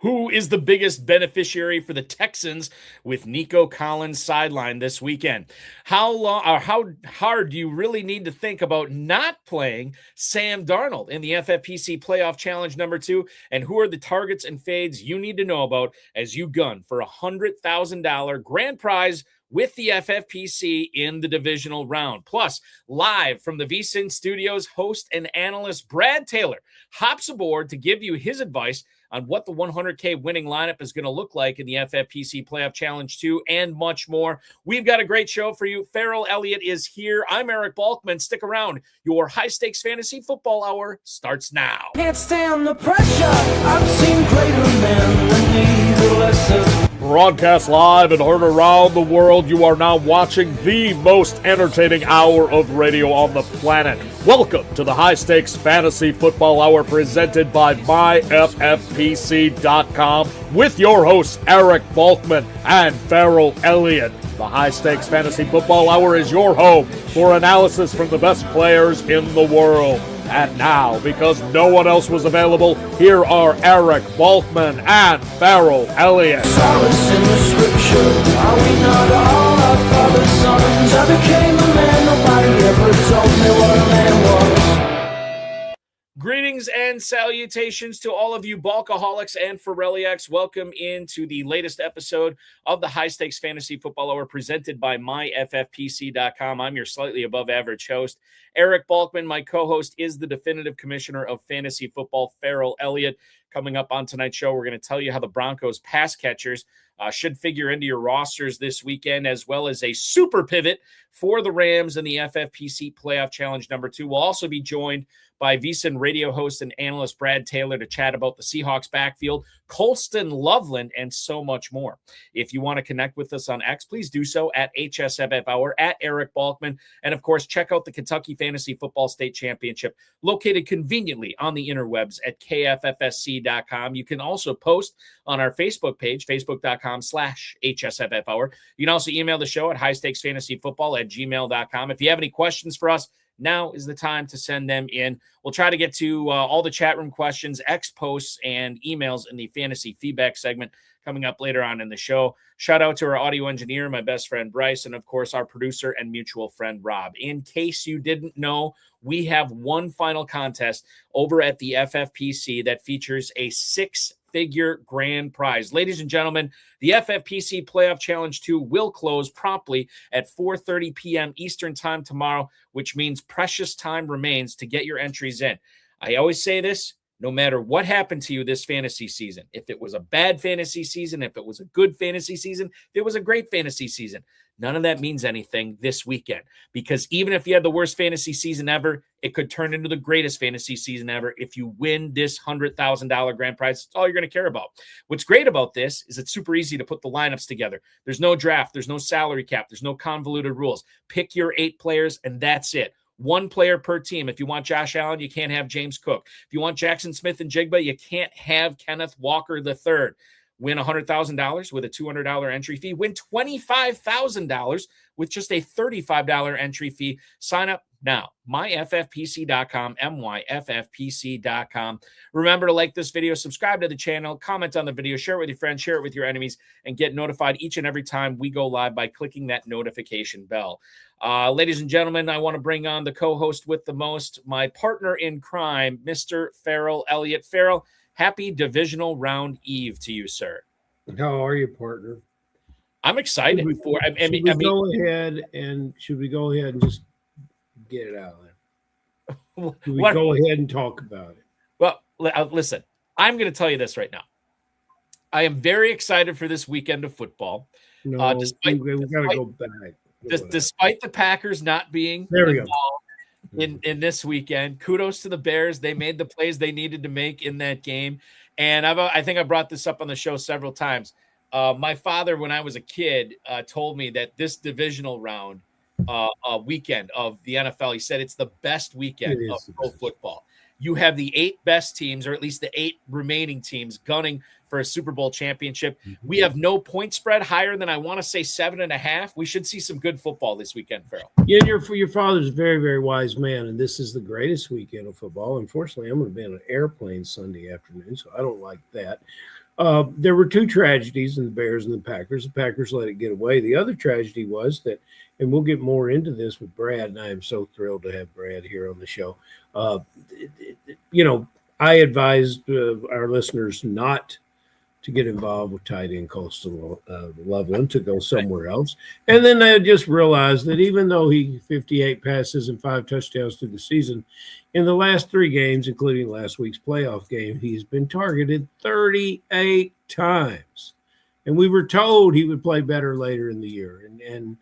Who is the biggest beneficiary for the Texans with Nico Collins sidelined this weekend? How hard do you really need to think about not playing Sam Darnold in the FFPC Playoff Challenge number 2? And who are the targets and fades you need to know about as you gun for a $100,000 grand prize with the FFPC in the divisional round? Plus, live from the VSIN studios, host and analyst Brad Taylor hops aboard to give you his advice on what the 100K winning lineup is going to look like in the FFPC Playoff Challenge 2 and much more. We've got a great show for you. Ferrell Elliott is here. I'm Eric Balkman. Stick around. Your high-stakes fantasy football hour starts now. Can't stand the pressure. I've seen greater men than me, the lesser. Broadcast live and heard around the world, you are now watching the most entertaining hour of radio on the planet. Welcome to the High Stakes Fantasy Football Hour presented by myffpc.com with your hosts Eric Balkman and Ferrell Elliott. The High Stakes Fantasy Football Hour is your home for analysis from the best players in the world. And now, because no one else was available, here are Eric Balkman and Ferrell Elliott. Solace in the scripture. Are we not all our father's sons? I became a man, nobody ever told me what a man was. Greetings and salutations to all of you Balkaholics and Ferrelliacs. Welcome into the latest episode of the High Stakes Fantasy Football Hour presented by myffpc.com. I'm your slightly above average host, Eric Balkman. My co-host is the definitive commissioner of fantasy football, Ferrell Elliott. Coming up on tonight's show, we're going to tell you how the Broncos pass catchers should figure into your rosters this weekend, as well as a super pivot for the Rams in the FFPC Playoff Challenge number 2. We'll also be joined by VSIN radio host and analyst Brad Taylor to chat about the Seahawks backfield, Colston Loveland, and so much more. If you want to connect with us on X, please do so at HSFF at Eric Balkman. And of course, check out the Kentucky Fantasy Football State Championship, located conveniently on the interwebs at KFFSC.com. You can also post on our Facebook page, facebook.com/HSFF. You can also email the show at highstakesfantasyfootball@gmail.com. If you have any questions for us, now is the time to send them in. We'll try to get to all the chat room questions, X posts, and emails in the fantasy feedback segment coming up later on in the show. Shout out to our audio engineer, my best friend Bryce, and of course our producer and mutual friend Rob. In case you didn't know, we have one final contest over at the FFPC that features a six-figure grand prize. Ladies and gentlemen, the FFPC Playoff Challenge 2 will close promptly at 4:30 p.m. Eastern Time tomorrow, which means precious time remains to get your entries in. I always say this, no matter what happened to you this fantasy season, if it was a bad fantasy season, if it was a good fantasy season, if it was a great fantasy season, none of that means anything this weekend, because even if you had the worst fantasy season ever, it could turn into the greatest fantasy season ever if you win this $100,000 grand prize. It's all you're going to care about. What's great about this is it's super easy to put the lineups together. There's no draft. There's no salary cap. There's no convoluted rules. Pick your 8 players, and that's it. 1 player per team. If you want Josh Allen, you can't have James Cook. If you want Jackson Smith and Jigba, you can't have Kenneth Walker III. Win $100,000 with a $200 entry fee. Win $25,000 with just a $35 entry fee. Sign up now. myffpc.com, myffpc.com. Remember to like this video, subscribe to the channel, comment on the video, share it with your friends, share it with your enemies, and get notified each and every time we go live by clicking that notification bell. Ladies and gentlemen, I want to bring on the co-host with the most, my partner in crime, Mr. Ferrell Elliott. Ferrell, happy divisional round eve to you, sir. How are you, partner? I'm excited. Should we go ahead and just get it out there? Should we go ahead and talk about it? Well, listen, I'm going to tell you this right now. I am very excited for this weekend of football. No, we got to go back. Despite the Packers not being involved in this weekend, kudos to the Bears. They made the plays they needed to make in that game. And I think I brought this up on the show several times. My father, when I was a kid, told me that this divisional round weekend of the NFL, he said it's the best weekend of pro football. You have the 8 best teams, or at least the 8 remaining teams, gunning for a Super Bowl championship. We have no point spread higher than, I want to say, 7.5. We should see some good football this weekend, Ferrell. Yeah, your father's a very, very wise man, and this is the greatest weekend of football. Unfortunately, I'm going to be on an airplane Sunday afternoon, so I don't like that. There were two tragedies in the Bears and the Packers. The Packers let it get away. The other tragedy was that, and we'll get more into this with Brad, and I am so thrilled to have Brad here on the show. I advised our listeners not to get involved with tight end Coastal Loveland, to go somewhere else. And then I just realized that even though he 58 passes and 5 touchdowns through the season, in the last 3 games, including last week's playoff game, he's been targeted 38 times. And we were told he would play better later in the year. And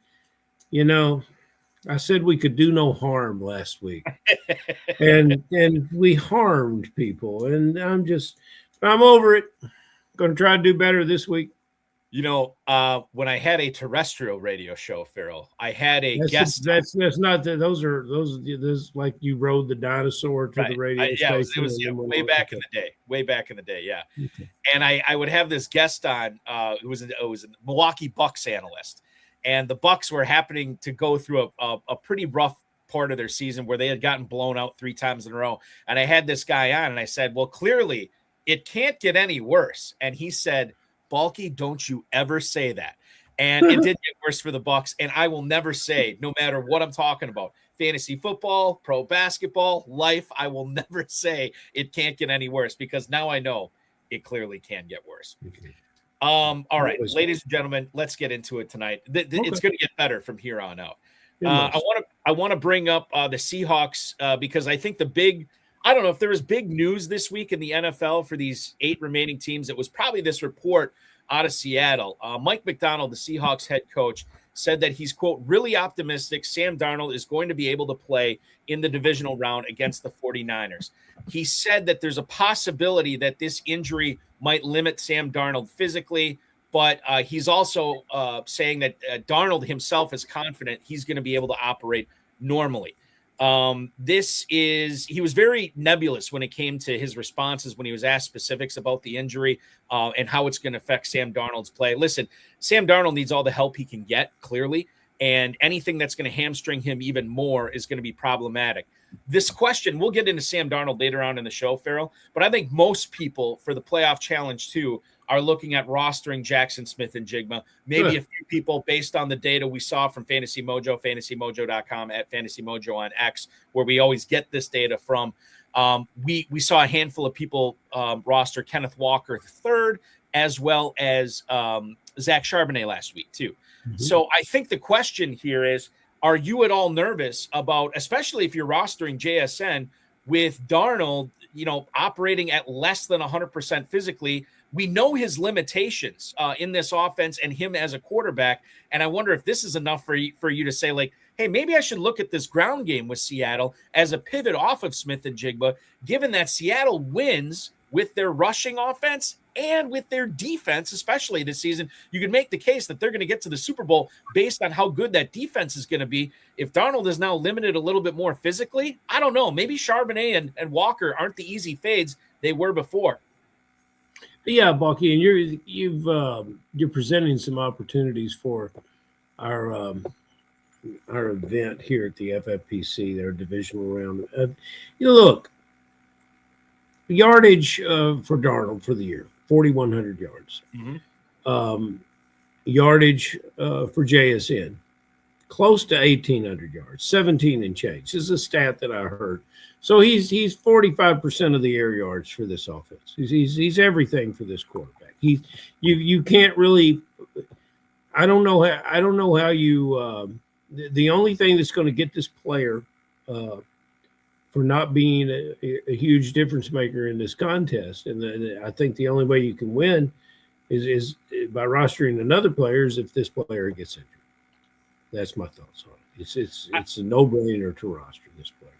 I said we could do no harm last week. and we harmed people. And I'm over it. Going to try to do better this week. When I had a terrestrial radio show, Ferrell, I had a guest. That's not that. Those like you rode the dinosaur to the radio station. It was way back in the day. Yeah. Okay. And I would have this guest on. It was a Milwaukee Bucks analyst, and the Bucks were happening to go through a pretty rough part of their season where they had gotten blown out 3 times in a row. And I had this guy on, and I said, well, clearly it can't get any worse. And he said, Balky, don't you ever say that. And it did get worse for the Bucks. And I will never say, no matter what I'm talking about, fantasy football, pro basketball, life, I will never say it can't get any worse, because now I know it clearly can get worse. Okay. All right, ladies and gentlemen, let's get into it tonight. It's going to get better from here on out. I want to bring up the Seahawks because I think I don't know if there was big news this week in the NFL for these 8 remaining teams. It was probably this report out of Seattle. Mike McDonald, the Seahawks head coach, said that he's, quote, really optimistic Sam Darnold is going to be able to play in the divisional round against the 49ers. He said that there's a possibility that this injury might limit Sam Darnold physically, but he's also saying that Darnold himself is confident he's going to be able to operate normally. He was very nebulous when it came to his responses when he was asked specifics about the injury and how it's going to affect Sam Darnold's play. Listen, Sam Darnold needs all the help he can get, clearly, and anything that's going to hamstring him even more is going to be problematic. This question, we'll get into Sam Darnold later on in the show, Ferrell, but I think most people for the playoff challenge too are looking at rostering Jackson Smith and Jigma. Maybe a few people based on the data we saw from Fantasy Mojo, fantasymojo.com, at Fantasy Mojo on X, where we always get this data from. We saw a handful of people roster Kenneth Walker III, as well as Zach Charbonnet last week too. Mm-hmm. So I think the question here is, are you at all nervous about, especially if you're rostering JSN, with Darnold, operating at less than 100% physically? We know his limitations in this offense and him as a quarterback. And I wonder if this is enough for you to say, like, hey, maybe I should look at this ground game with Seattle as a pivot off of Smith and Jigba, given that Seattle wins with their rushing offense and with their defense, especially this season. You can make the case that they're going to get to the Super Bowl based on how good that defense is going to be. If Darnold is now limited a little bit more physically, I don't know. Maybe Charbonnet and Walker aren't the easy fades they were before. Yeah, Balky, and you're presenting some opportunities for our event here at the FFPC, their divisional round. Look, yardage for Darnold for the year, 4,100 yards. Mm-hmm. Yardage for JSN, close to 1,800 yards, 17 and change. This is a stat that I heard. So he's 45% of the air yards for this offense. He's everything for this quarterback. You can't really. I don't know how you. The only thing that's going to get this player for not being a huge difference maker in this contest, and I think the only way you can win is by rostering another player, is if this player gets injured. That's my thoughts on it. It's a no-brainer to roster this player.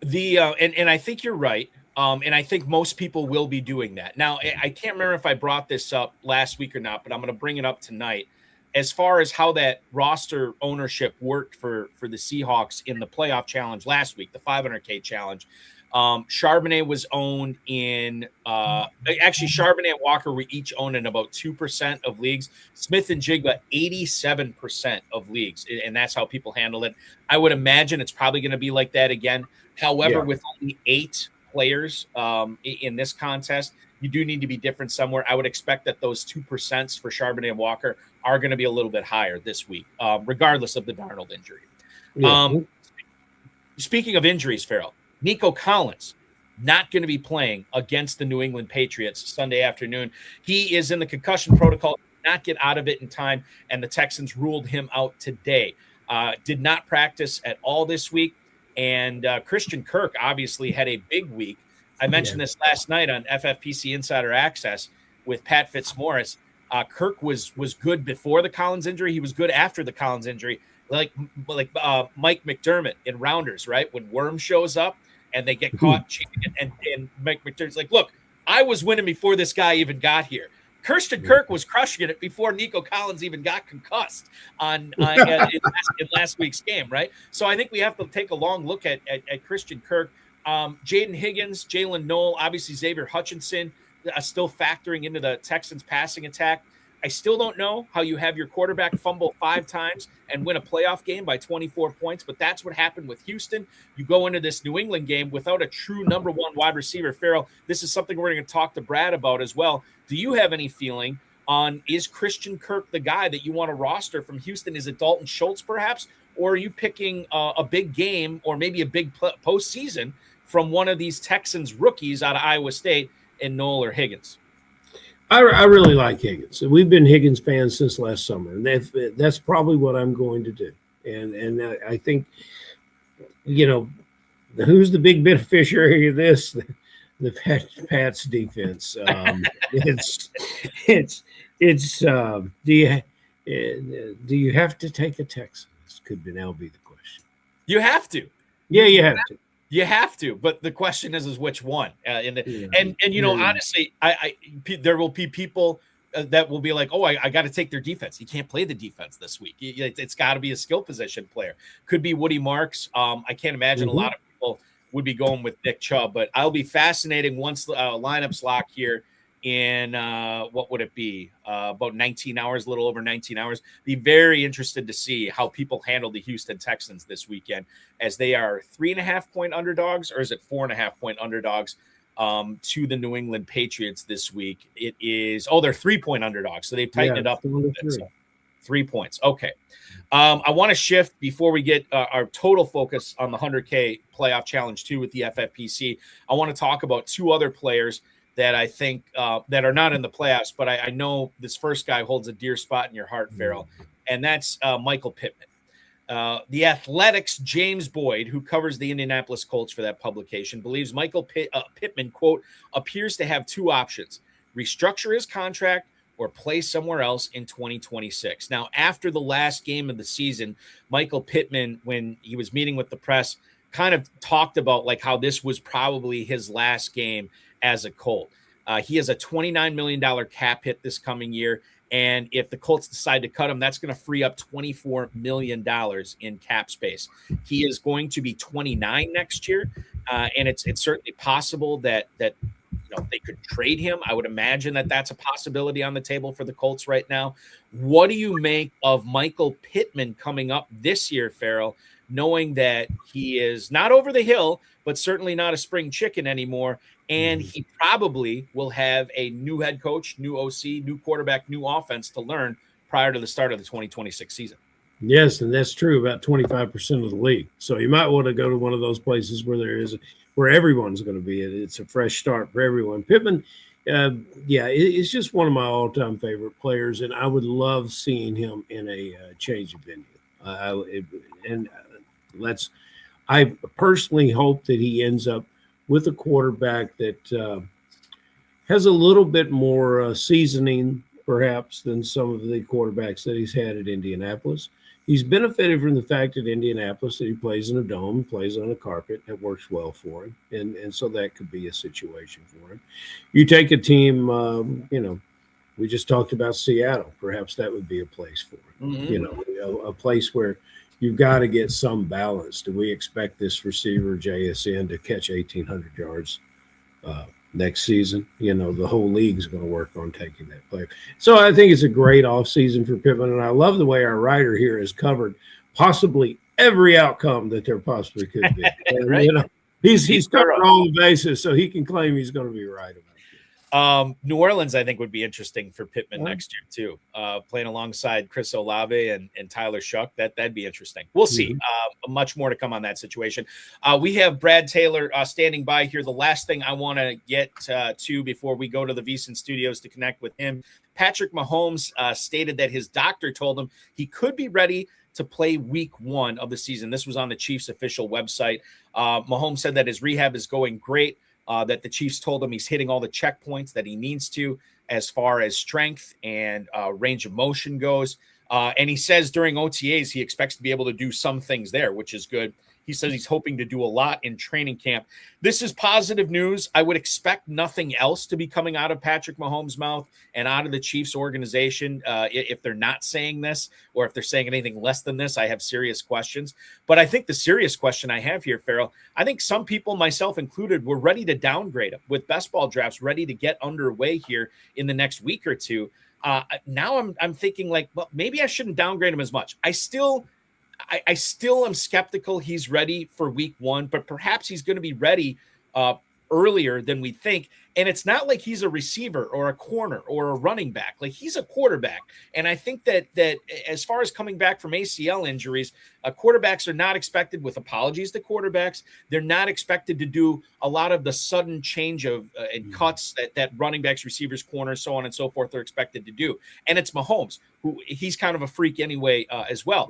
And I think you're right. And I think most people will be doing that. Now, I can't remember if I brought this up last week or not, but I'm going to bring it up tonight. As far as how that roster ownership worked for the Seahawks in the playoff challenge last week, the 500K challenge, Charbonnet was owned in actually Charbonnet and Walker were each owned in about 2% of leagues. Smith and Jigba 87% of leagues, and that's how people handle it. I would imagine it's probably going to be like that again. However, with only 8 players in this contest, you do need to be different somewhere. I would expect that those 2% for Charbonnet and Walker are going to be a little bit higher this week, regardless of the Darnold injury. Yeah. Speaking of injuries, Ferrell, Nico Collins not going to be playing against the New England Patriots Sunday afternoon. He is in the concussion protocol, did not get out of it in time, and the Texans ruled him out today. Did not practice at all this week, and Christian Kirk obviously had a big week. I mentioned this last night on FFPC Insider Access with Pat Fitzmaurice. Kirk was good before the Collins injury. He was good after the Collins injury, like Mike McDermott in Rounders, right? When Worm shows up and they get caught cheating, and Mike McDermott's like, look, I was winning before this guy even got here. Kirsten Kirk was crushing it before Nico Collins even got concussed in last week's game, right? So I think we have to take a long look at Christian Kirk. Jaden Higgins, Jalen Noel, obviously Xavier Hutchinson still factoring into the Texans passing attack. I still don't know how you have your quarterback fumble 5 times and win a playoff game by 24 points, but that's what happened with Houston. You go into this New England game without a true number 1 wide receiver. Ferrell, this is something we're going to talk to Brad about as well. Do you have any feeling on, is Christian Kirk the guy that you want to roster from Houston? Is it Dalton Schultz perhaps? Or are you picking a big game or maybe a big postseason from one of these Texans rookies out of Iowa State in Noel or Higgins? I really like Higgins. We've been Higgins fans since last summer, and that's probably what I'm going to do. And I think, who's the big beneficiary of this? The Pats defense. Do you have to take a Texan? This could now be the question. You have to. Yeah, you have to. You have to, but the question is which one? Honestly, there will be people that will be like, oh, I got to take their defense. You can't play the defense this week. It's got to be a skill position player. Could be Woody Marks. I can't imagine a lot of people would be going with Nick Chubb, but I'll be fascinating once lineups lock here in what would it be? About 19 hours, a little over 19 hours. Be very interested to see how people handle the Houston Texans this weekend, as they are 3.5-point underdogs, or is it 4.5-point underdogs to the New England Patriots this week? It is, they're 3-point underdogs. So they've tightened it up a little bit. So 3 points. Okay. I want to shift before we get our total focus on the 100K playoff challenge 2 with the FFPC. I want to talk about 2 other players that I think that are not in the playoffs, but I know this first guy holds a dear spot in your heart, Ferrell, and that's Michael Pittman. The Athletics' James Boyd, who covers the Indianapolis Colts for that publication, believes Michael Pittman, quote, appears to have 2 options: restructure his contract or play somewhere else in 2026. Now, after the last game of the season, Michael Pittman, when he was meeting with the press, kind of talked about like how this was probably his last game as a Colt. He has a $29 million cap hit this coming year. And if the Colts decide to cut him, that's going to free up $24 million in cap space. He is going to be 29 next year. And it's certainly possible that they could trade him. I would imagine that that's a possibility on the table for the Colts right now. What do you make of Michael Pittman coming up this year, Ferrell, knowing that he is not over the hill, but certainly not a spring chicken anymore? And he probably will have a new head coach, new OC, new quarterback, new offense to learn prior to the start of the 2026 season. Yes, and that's true about 25% of the league. So you might want to go to one of those places where everyone's going to be. It's a fresh start for everyone. Pittman, it's just one of my all-time favorite players, and I would love seeing him in a change of venue. I personally hope that he ends up with a quarterback that has a little bit more seasoning, perhaps, than some of the quarterbacks that he's had at Indianapolis. He's benefited from the fact at Indianapolis that he plays in a dome, plays on a carpet. That works well for him, and so that could be a situation for him. You take a team, we just talked about Seattle. Perhaps that would be a place for him. A place where you've got to get some balance. Do we expect this receiver JSN to catch 1,800 yards next season? You know, the whole league is going to work on taking that player. So I think it's a great offseason for Pittman, and I love the way our writer here has covered possibly every outcome that there possibly could be. And, right. You know, he's covered all the bases, so he can claim he's going to be right about it. New Orleans, I think, would be interesting for Pittman next year too. Playing alongside Chris Olave and Tyler Shuck, that'd be interesting. We'll see. Much more to come on that situation. We have Brad Taylor standing by here. The last thing I want to get to before we go to the VSIN studios to connect with him, Patrick Mahomes stated that his doctor told him he could be ready to play week 1 of the season. This was on the Chiefs' official website. Mahomes said that his rehab is going great. That the Chiefs told him he's hitting all the checkpoints that he needs to as far as strength and range of motion goes. And he says during OTAs, he expects to be able to do some things there, which is good. He says he's hoping to do a lot in training camp. This is positive news. I would expect nothing else to be coming out of Patrick Mahomes' mouth and out of the Chiefs organization. If they're not saying this, or if they're saying anything less than this, I have serious questions. But I think the serious question I have here, Ferrell, I think some people, myself included, were ready to downgrade him with best ball drafts ready to get underway here in the next week or two. Now I'm thinking like, well, maybe I shouldn't downgrade him as much. I still am skeptical he's ready for week 1, but perhaps he's going to be ready earlier than we think. And it's not like he's a receiver or a corner or a running back. Like, he's a quarterback. And I think that as far as coming back from ACL injuries, quarterbacks are not expected, with apologies to quarterbacks, they're not expected to do a lot of the sudden change of and cuts that running backs, receivers, corners, so on and so forth are expected to do. And it's Mahomes, who he's kind of a freak anyway as well.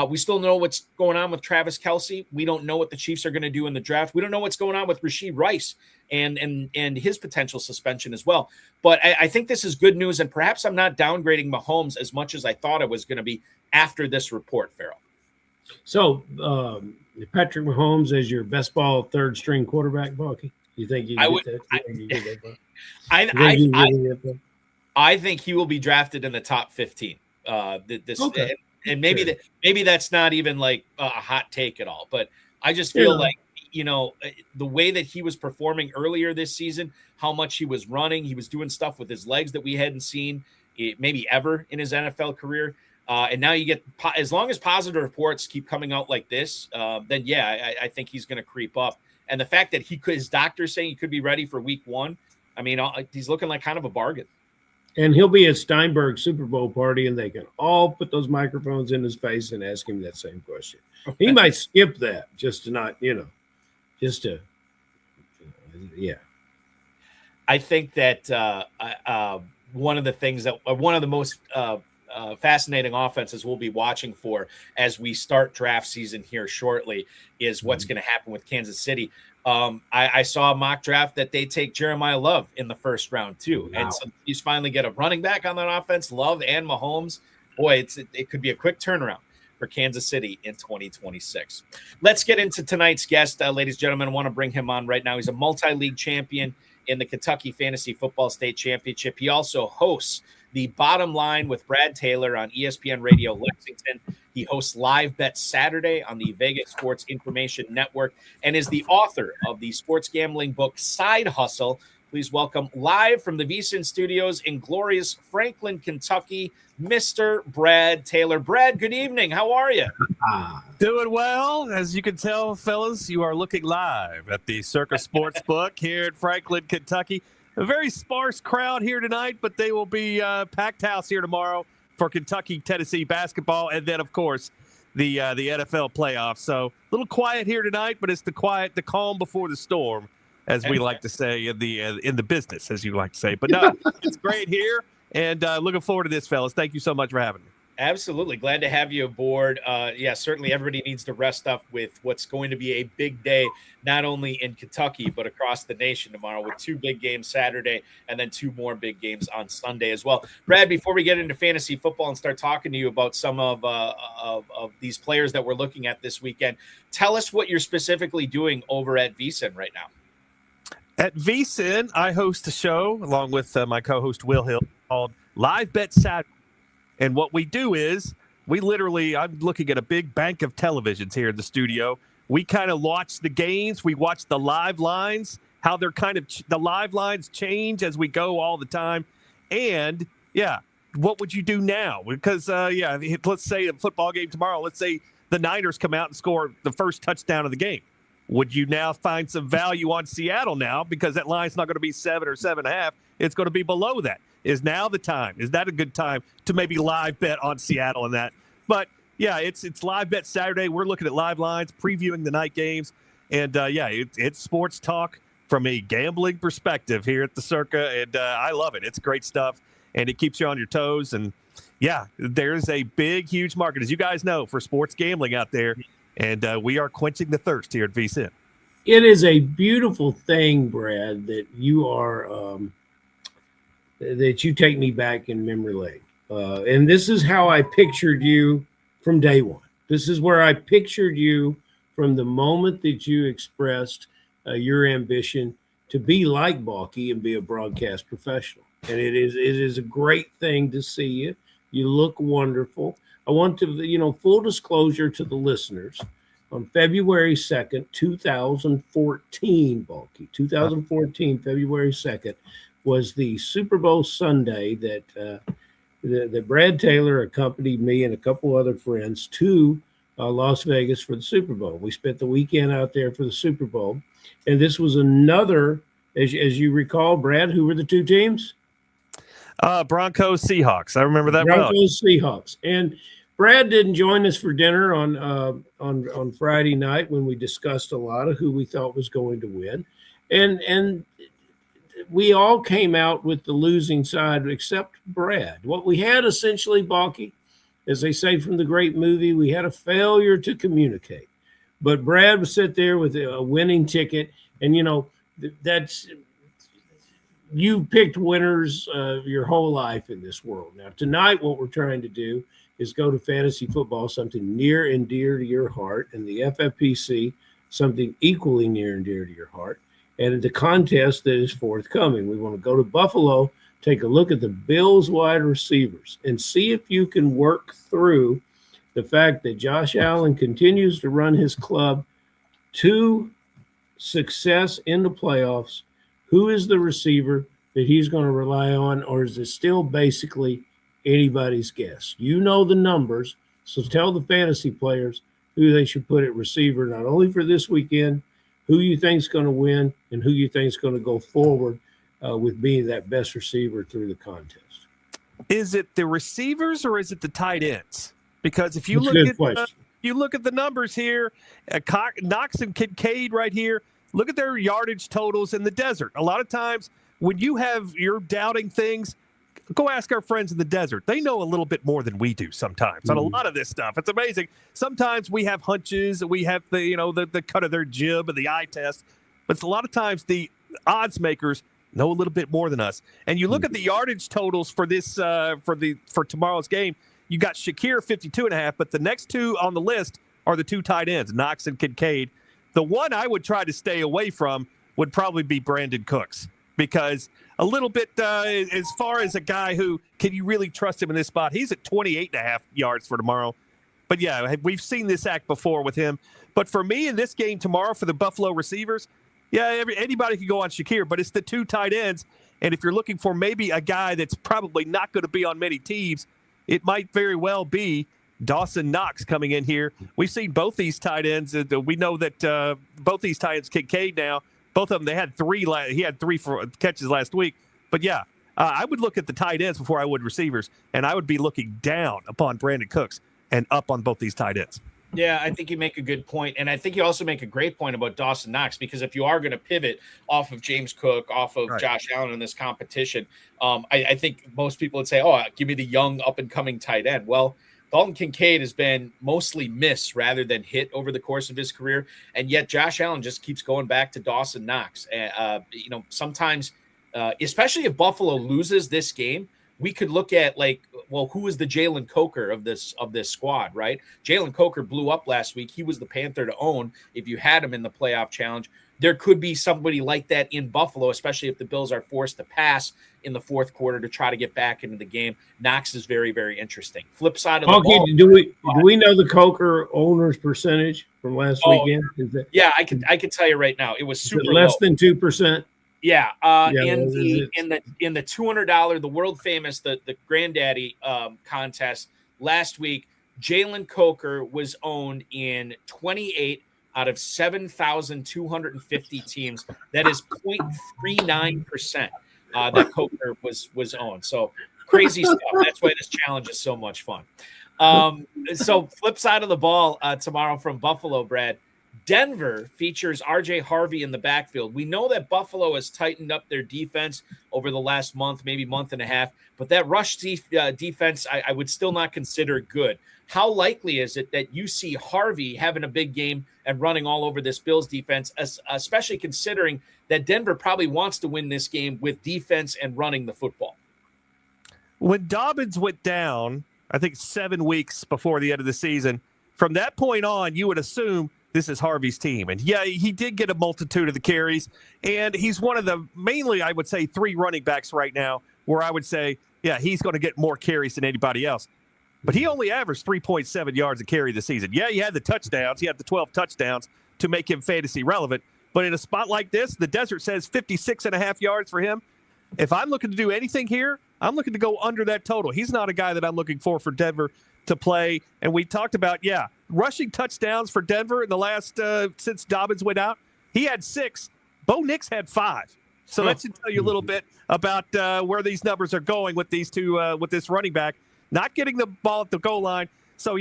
We still know what's going on with Travis Kelce. We don't know what the Chiefs are going to do in the draft. We don't know what's going on with Rashee Rice and his potential suspension as well. But I think this is good news, and perhaps I'm not downgrading Mahomes as much as I thought I was going to be after this report, Ferrell. So Patrick Mahomes as your best ball third string quarterback, Balky? You think you can get that? I think he will be drafted in the top 15. Okay. And maybe that's not even like a hot take at all, but I just feel like, you know, the way that he was performing earlier this season, how much he was running, he was doing stuff with his legs that we hadn't seen maybe ever in his NFL career. And now you get, as long as positive reports keep coming out like this, then yeah, I think he's going to creep up. And the fact that his doctor's saying he could be ready for week 1, I mean, he's looking like kind of a bargain. And he'll be at Steinberg's Super Bowl party, and they can all put those microphones in his face and ask him that same question. He might skip that just to not, I think that one of the things that one of the most fascinating offenses we'll be watching for as we start draft season here shortly is what's going to happen with Kansas City. I saw a mock draft that they take Jeremiah Love in the first round too. Wow. And so he's finally get a running back on that offense, Love and Mahomes. Boy, it could be a quick turnaround for Kansas City in 2026. Let's get into tonight's guest, ladies and gentlemen. I want to bring him on right now. He's a multi-league champion in the Kentucky Fantasy Football State Championship. He also hosts The Bottom Line with Brad Taylor on ESPN Radio Lexington. He hosts Live Bet Saturday on the Vegas Sports Information Network and is the author of the sports gambling book Side Hustle. Please welcome live from the VSIN studios in glorious Franklin, Kentucky, Mr. Brad Taylor. Brad, good evening. How are you? Doing well. As you can tell, fellas, you are looking live at the Circus Sportsbook here in Franklin, Kentucky. A very sparse crowd here tonight, but they will be packed house here tomorrow for Kentucky, Tennessee basketball, and then, of course, the NFL playoffs. So a little quiet here tonight, but it's the calm before the storm, as we like to say in the business, as you like to say. But no, it's great here, and looking forward to this, fellas. Thank you so much for having me. Absolutely. Glad to have you aboard. Yeah, certainly everybody needs to rest up with what's going to be a big day, not only in Kentucky, but across the nation tomorrow with 2 big games Saturday and then 2 more big games on Sunday as well. Brad, before we get into fantasy football and start talking to you about some of these players that we're looking at this weekend, tell us what you're specifically doing over at VSIN right now. At VSIN, I host a show along with my co-host Will Hill called Live Bet Saturday. And what we do is I'm looking at a big bank of televisions here in the studio. We kind of watch the games. We watch the live lines, how they're the live lines change as we go all the time. And, yeah, what would you do now? Because, let's say a football game tomorrow, let's say the Niners come out and score the first touchdown of the game. Would you now find some value on Seattle now because that line's not going to be 7 or 7.5? It's going to be below that. Is now the time? Is that a good time to maybe live bet on Seattle and that? But, yeah, it's live bet Saturday. We're looking at live lines, previewing the night games. And, it's sports talk from a gambling perspective here at the Circa. And I love it. It's great stuff. And it keeps you on your toes. And, yeah, there's a big, huge market, as you guys know, for sports gambling out there. And we are quenching the thirst here at VSIN. It is a beautiful thing, Brad, that you are that you take me back in memory lane. And this is how I pictured you from day one. This is where I pictured you from the moment that you expressed your ambition to be like Balky and be a broadcast professional. And it is a great thing to see you. You look wonderful. I want to, full disclosure to the listeners, on February 2nd, 2014, Balky, 2014, February 2nd, was the Super Bowl Sunday that Brad Taylor accompanied me and a couple other friends to Las Vegas for the Super Bowl. We spent the weekend out there for the Super Bowl. And this was another, as you recall, Brad, who were the two teams? Broncos, Seahawks. I remember that well. Broncos, Seahawks. And Brad didn't join us for dinner on Friday night when we discussed a lot of who we thought was going to win. And we all came out with the losing side except Brad. What we had essentially, Balky, as they say from the great movie, we had a failure to communicate. But Brad would sit there with a winning ticket. And, that's – you picked winners your whole life in this world. Now, tonight what we're trying to do is go to fantasy football, something near and dear to your heart, and the FFPC, something equally near and dear to your heart, and the contest that is forthcoming. We want to go to Buffalo, take a look at the Bills wide receivers, and see if you can work through the fact that Josh Allen continues to run his club to success in the playoffs. Who is the receiver that he's going to rely on, or is it still basically anybody's guess? You know the numbers, so tell the fantasy players who they should put at receiver, not only for this weekend, who you think is going to win, and who you think is going to go forward with being that best receiver through the contest. Is it the receivers or is it the tight ends? Because if you look at the numbers here, Knox and Kincaid right here, look at their yardage totals in the desert. A lot of times when you're doubting things, go ask our friends in the desert. They know a little bit more than we do sometimes on a lot of this stuff. It's amazing. Sometimes we have hunches. We have the cut of their jib and the eye test. But a lot of times the odds makers know a little bit more than us. And you look at the yardage totals for this for tomorrow's game. You got Shakir 52.5, but the next two on the list are the two tight ends, Knox and Kincaid. The one I would try to stay away from would probably be Brandon Cooks, because a little bit as far as a guy who can you really trust him in this spot? He's at 28.5 yards for tomorrow. But, yeah, we've seen this act before with him. But for me in this game tomorrow for the Buffalo receivers, yeah, anybody can go on Shakir, but it's the two tight ends. And if you're looking for maybe a guy that's probably not going to be on many teams, it might very well be Dawson Knox coming in here. We've seen both these tight ends. We know that both these tight ends, Kincaid now, both of them, they had three. He had 3 catches last week. But, yeah, I would look at the tight ends before I would receivers, and I would be looking down upon Brandon Cooks and up on both these tight ends. Yeah, I think you make a good point. And I think you also make a great point about Dawson Knox, because if you are going to pivot off of James Cook, off of Josh Allen in this competition, I think most people would say, give me the young up-and-coming tight end. Well, Dalton Kincaid has been mostly miss rather than hit over the course of his career, and yet Josh Allen just keeps going back to Dawson Knox. Sometimes, especially if Buffalo loses this game, we could look at who is the Jalen Coker of this squad, right? Jalen Coker blew up last week. He was the Panther to own if you had him in the playoff challenge. there could be somebody like that in Buffalo, especially if the Bills are forced to pass in the fourth quarter to try to get back into the game. Knox is very, very interesting. Flip side of the ball. Do we know the Coker owners percentage from last weekend? Is that, yeah, I can tell you right now, it was super less low. than 2%. Yeah, in the $200, the world famous the Granddaddy contest last week, Jalen Coker was owned in 28 out of 7,250 teams. That is 0.39% that Coker was owned. So crazy stuff. That's why this challenge is so much fun. So flip side of the ball tomorrow from Buffalo, Brad. Denver features R.J. Harvey in the backfield. We know that Buffalo has tightened up their defense over the last month, maybe month and a half, but that rush defense I would still not consider good. How likely is it that you see Harvey having a big game and running all over this Bills defense, especially considering that Denver probably wants to win this game with defense and running the football? When Dobbins went down, I think 7 weeks before the end of the season, from that point on, you would assume this is Harvey's team. And yeah, he did get a multitude of the carries, and he's one of the mainly, I would say, 3 running backs right now where I would say, yeah, he's going to get more carries than anybody else. But he only averaged 3.7 yards a carry this season. Yeah, he had the touchdowns. He had the 12 touchdowns to make him fantasy relevant. But in a spot like this, the desert says 56.5 yards for him. If I'm looking to do anything here, I'm looking to go under that total. He's not a guy that I'm looking for Denver to play. And we talked about, rushing touchdowns for Denver in the last, since Dobbins went out. He had 6. Bo Nix had 5. So that should tell you a little bit about where these numbers are going with these two, with this running back. Not getting the ball at the goal line. So,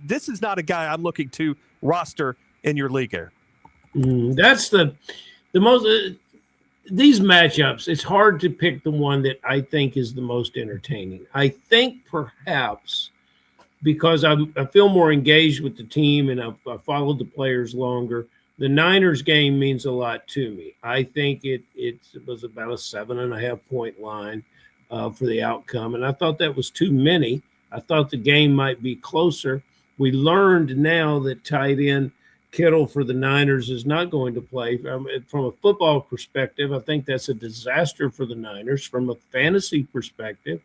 this is not a guy I'm looking to roster in your league here. That's the most these matchups, it's hard to pick the one that I think is the most entertaining. I think perhaps because I feel more engaged with the team and I've followed the players longer, the Niners game means a lot to me. I think it was about a 7.5 point line for the outcome. And I thought that was too many. I thought the game might be closer. We learned now that tight end Kittle for the Niners is not going to play. From a football perspective, I think that's a disaster for the Niners. From a fantasy perspective,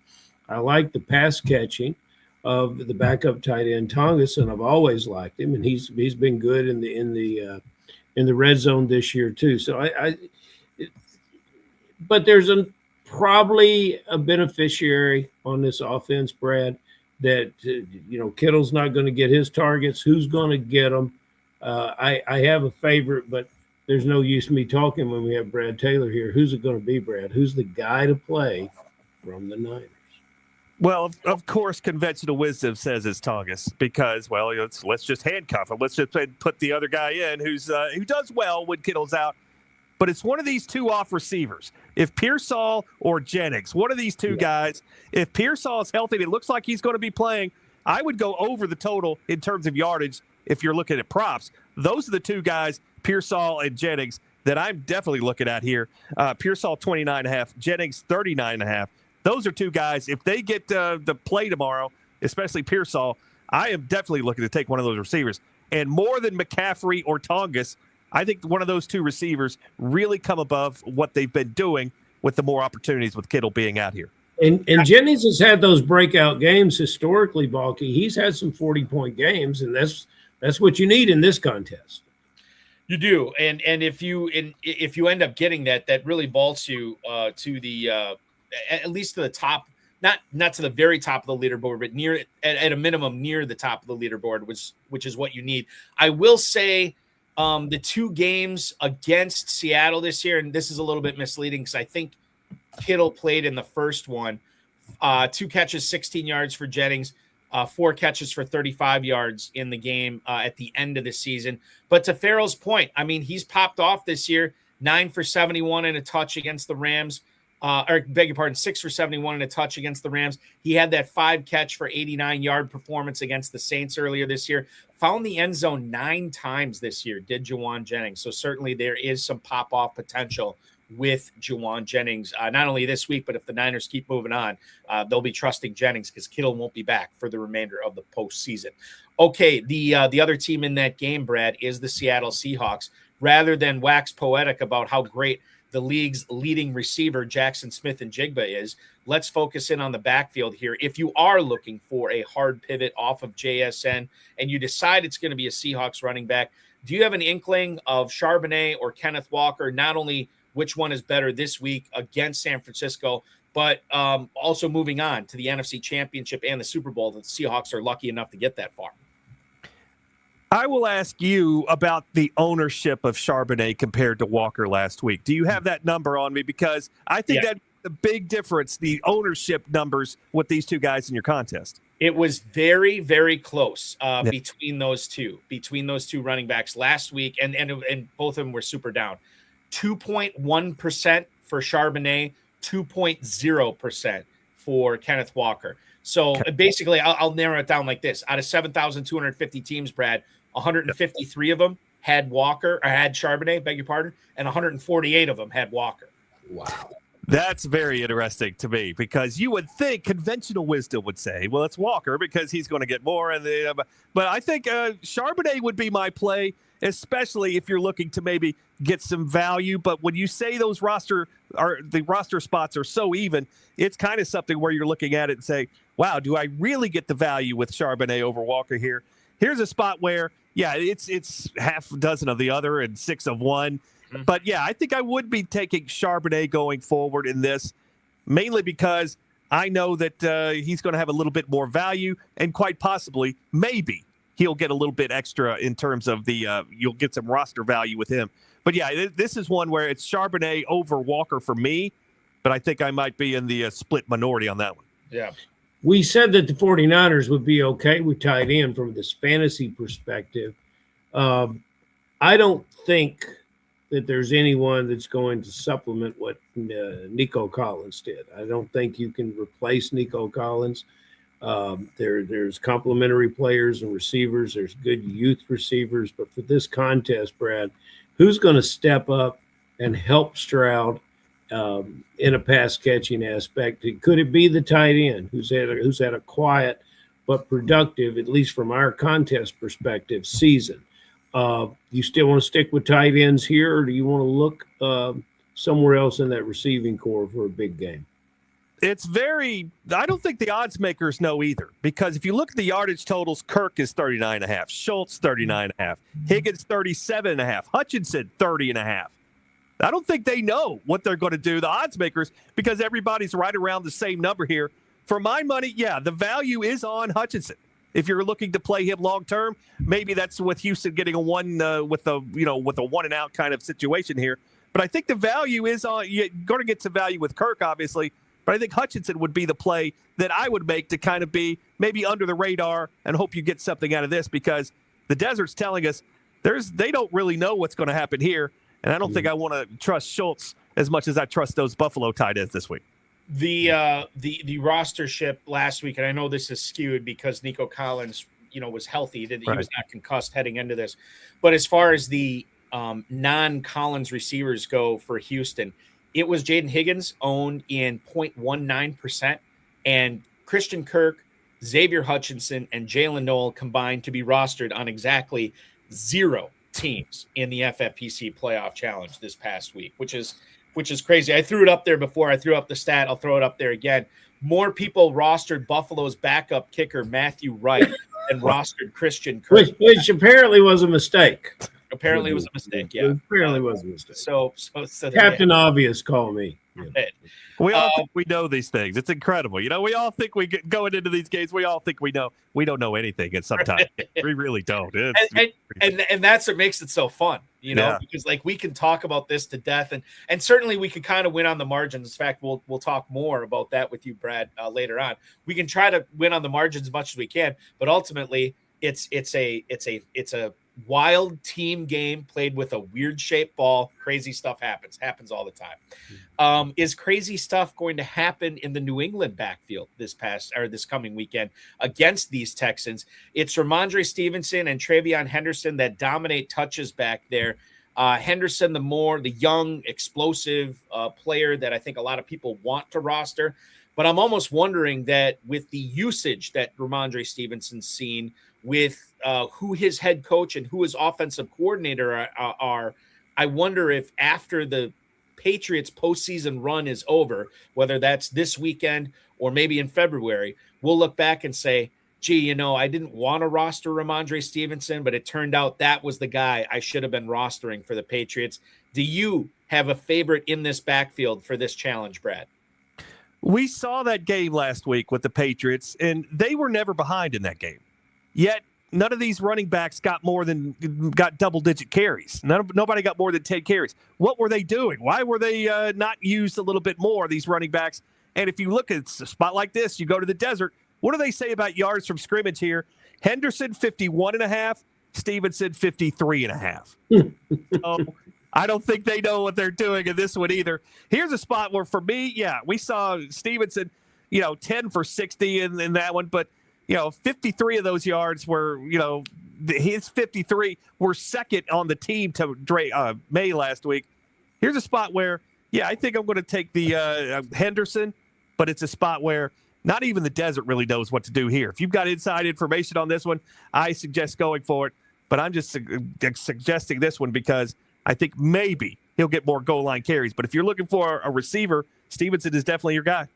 I like the pass catching of the backup tight end Tongas, and I've always liked him, and he's been good in the red zone this year too. So but there's probably a beneficiary on this offense, Brad, that Kittle's not going to get his targets. Who's going to get them? I have a favorite, but there's no use me talking when we have Brad Taylor here. Who's it going to be, Brad? Who's the guy to play from the Niners? Well, of course, conventional wisdom says it's Tongas because, let's just handcuff him. Let's just put the other guy in who does well when Kittle's out. But it's one of these two off receivers. If Pearsall or Jennings, one of these two guys, if Pearsall is healthy and it looks like he's going to be playing, I would go over the total in terms of yardage if you're looking at props. Those are the two guys, Pearsall and Jennings, that I'm definitely looking at here. Pearsall 29.5, Jennings 39.5. Those are two guys. If they get the play tomorrow, especially Pearsall, I am definitely looking to take one of those receivers. And more than McCaffrey or Tongas, I think one of those two receivers really come above what they've been doing with the more opportunities with Kittle being out here. And Jennings has had those breakout games historically, Balky. He's had some 40-point games, and that's what you need in this contest. You do, and if you end up getting that really vaults you to the at least to the top, not to the very top of the leaderboard, but near at a minimum near the top of the leaderboard, which is what you need. I will say the 2 games against Seattle this year, and this is a little bit misleading because I think Kittle played in the first one. 2 catches, 16 yards for Jennings. 4 catches for 35 yards in the game at the end of the season. But to Ferrell's point, I mean, he's popped off this year, 9 for 71 and a touch against the Rams. 6 for 71 and a touch against the Rams. He had that 5 catch for 89-yard performance against the Saints earlier this year. Found the end zone 9 times this year, did Juwan Jennings. So certainly there is some pop-off potential with Juwan Jennings, not only this week, but if the Niners keep moving on, they'll be trusting Jennings because Kittle won't be back for the remainder of the postseason. Okay, the other team in that game, Brad, is the Seattle Seahawks. rather than wax poetic about how great the league's leading receiver, Jackson Smith-Njigba, is, let's focus in on the backfield here. If you are looking for a hard pivot off of JSN and you decide it's going to be a Seahawks running back, do you have an inkling of Charbonnet or Kenneth Walker, not only which one is better this week against San Francisco, but also moving on to the NFC Championship and the Super Bowl that the Seahawks are lucky enough to get that far? I will ask you about the ownership of Charbonnet compared to Walker last week. Do you have that number on me? Because I think that's the big difference, the ownership numbers with these two guys in your contest. It was very, very close between those two running backs last week, and both of them were super down. 2.1% for Charbonnet, 2.0% for Kenneth Walker. So basically, I'll narrow it down like this. Out of 7,250 teams, Brad, 153 of them had Walker or had Charbonnet, beg your pardon, and 148 of them had Walker. Wow. That's very interesting to me, because you would think conventional wisdom would say, well, it's Walker because he's going to get more. But I think Charbonnet would be my play, especially if you're looking to maybe get some value. But when you say the roster spots are so even, it's kind of something where you're looking at it and say, wow, do I really get the value with Charbonnet over Walker here? Here's a spot where, it's half a dozen of the other and 6 of one. Mm-hmm. But, I think I would be taking Charbonnet going forward in this, mainly because I know that he's going to have a little bit more value, and quite possibly, maybe, he'll get a little bit extra in terms of you'll get some roster value with him. But, this is one where it's Charbonnet over Walker for me, but I think I might be in the split minority on that one. Yeah. We said that the 49ers would be okay with tight end from this fantasy perspective. I don't think that there's anyone that's going to supplement what Nico Collins did. I don't think you can replace Nico Collins. There's complementary players and receivers. There's good youth receivers. But for this contest, Brad, who's going to step up and help Stroud in a pass-catching aspect? Could it be the tight end who's had a quiet but productive, at least from our contest perspective, season? You still want to stick with tight ends here, or do you want to look somewhere else in that receiving core for a big game? I don't think the odds makers know either, because if you look at the yardage totals, Kirk is 39.5, Schultz 39.5, Higgins 37.5, Hutchinson 30.5. I don't think they know what they're going to do, the odds makers, because everybody's right around the same number here. For my money, the value is on Hutchinson. If you're looking to play him long term, maybe that's with Houston getting a one with a one and out kind of situation here. But I think the value is on. You're going to get some value with Kirk, obviously. But I think Hutchinson would be the play that I would make to kind of be maybe under the radar and hope you get something out of this, because the Desert's telling us they don't really know what's going to happen here. And I don't think I want to trust Schultz as much as I trust those Buffalo tight ends this week. The rostership last week, and I know this is skewed because Nico Collins, was healthy. He was not concussed heading into this. But as far as the non-Collins receivers go for Houston, it was Jaden Higgins owned in 0.19%, and Christian Kirk, Xavier Hutchinson, and Jalen Noel combined to be rostered on exactly 0 teams in the FFPC Playoff Challenge this past week, which is crazy. I threw it up there before. I threw up the stat. I'll throw it up there again. More people rostered Buffalo's backup kicker, Matthew Wright, than rostered Christian Kirk. Which apparently was a mistake. Apparently it was a mistake, yeah. Apparently was a mistake. So Captain Obvious, call me. We all think we know these things. It's incredible. We all think going into these games, we all think we know. We don't know anything, and sometimes we really don't. And that's what makes it so fun, because we can talk about this to death, and certainly we can kind of win on the margins. In fact, we'll talk more about that with you, Brad, later on. We can try to win on the margins as much as we can, but ultimately it's a wild team game played with a weird shaped ball. Crazy stuff happens all the time. Is crazy stuff going to happen in the New England backfield this coming weekend against these Texans? It's Ramondre Stevenson and Travion Henderson that dominate touches back there. Henderson, the young, explosive player that I think a lot of people want to roster. But I'm almost wondering that with the usage that Ramondre Stevenson's seen, with who his head coach and who his offensive coordinator are. I wonder if after the Patriots postseason run is over, whether that's this weekend or maybe in February, we'll look back and say, gee, I didn't want to roster Ramondre Stevenson, but it turned out that was the guy I should have been rostering for the Patriots. Do you have a favorite in this backfield for this challenge, Brad? We saw that game last week with the Patriots, and they were never behind in that game. Yet none of these running backs got double-digit carries. Nobody got more than 10 carries. What were they doing? Why were they not used a little bit more, these running backs? And if you look at a spot like this, you go to the desert, what do they say about yards from scrimmage here? Henderson, 51.5. Stevenson, 53.5. So I don't think they know what they're doing in this one either. Here's a spot where, for me, we saw Stevenson, 10 for 60 in that one, but 53 of those yards were, his 53 were second on the team to May last week. Here's a spot where, I think I'm going to take the Henderson, but it's a spot where not even the desert really knows what to do here. If you've got inside information on this one, I suggest going for it, but I'm just suggesting this one because I think maybe he'll get more goal line carries. But if you're looking for a receiver, Stevenson is definitely your guy.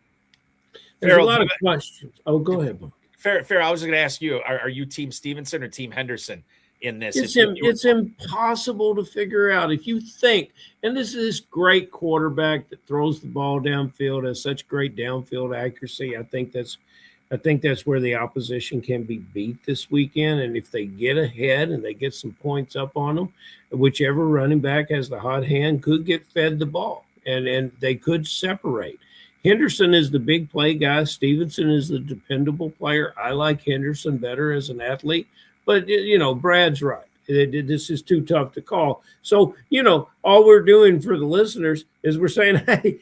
There's a lot of questions. Oh, go ahead, Bob. Fair. I was going to ask you, are you Team Stevenson or Team Henderson in this? It's impossible to figure out. If you think, and this is this great quarterback that throws the ball downfield, has such great downfield accuracy, I think that's where the opposition can be beat this weekend. And if they get ahead and they get some points up on them, whichever running back has the hot hand could get fed the ball, and they could separate. Henderson is the big play guy. Stevenson is the dependable player. I like Henderson better as an athlete, but Brad's right. This is too tough to call. So, all we're doing for the listeners is we're saying, hey,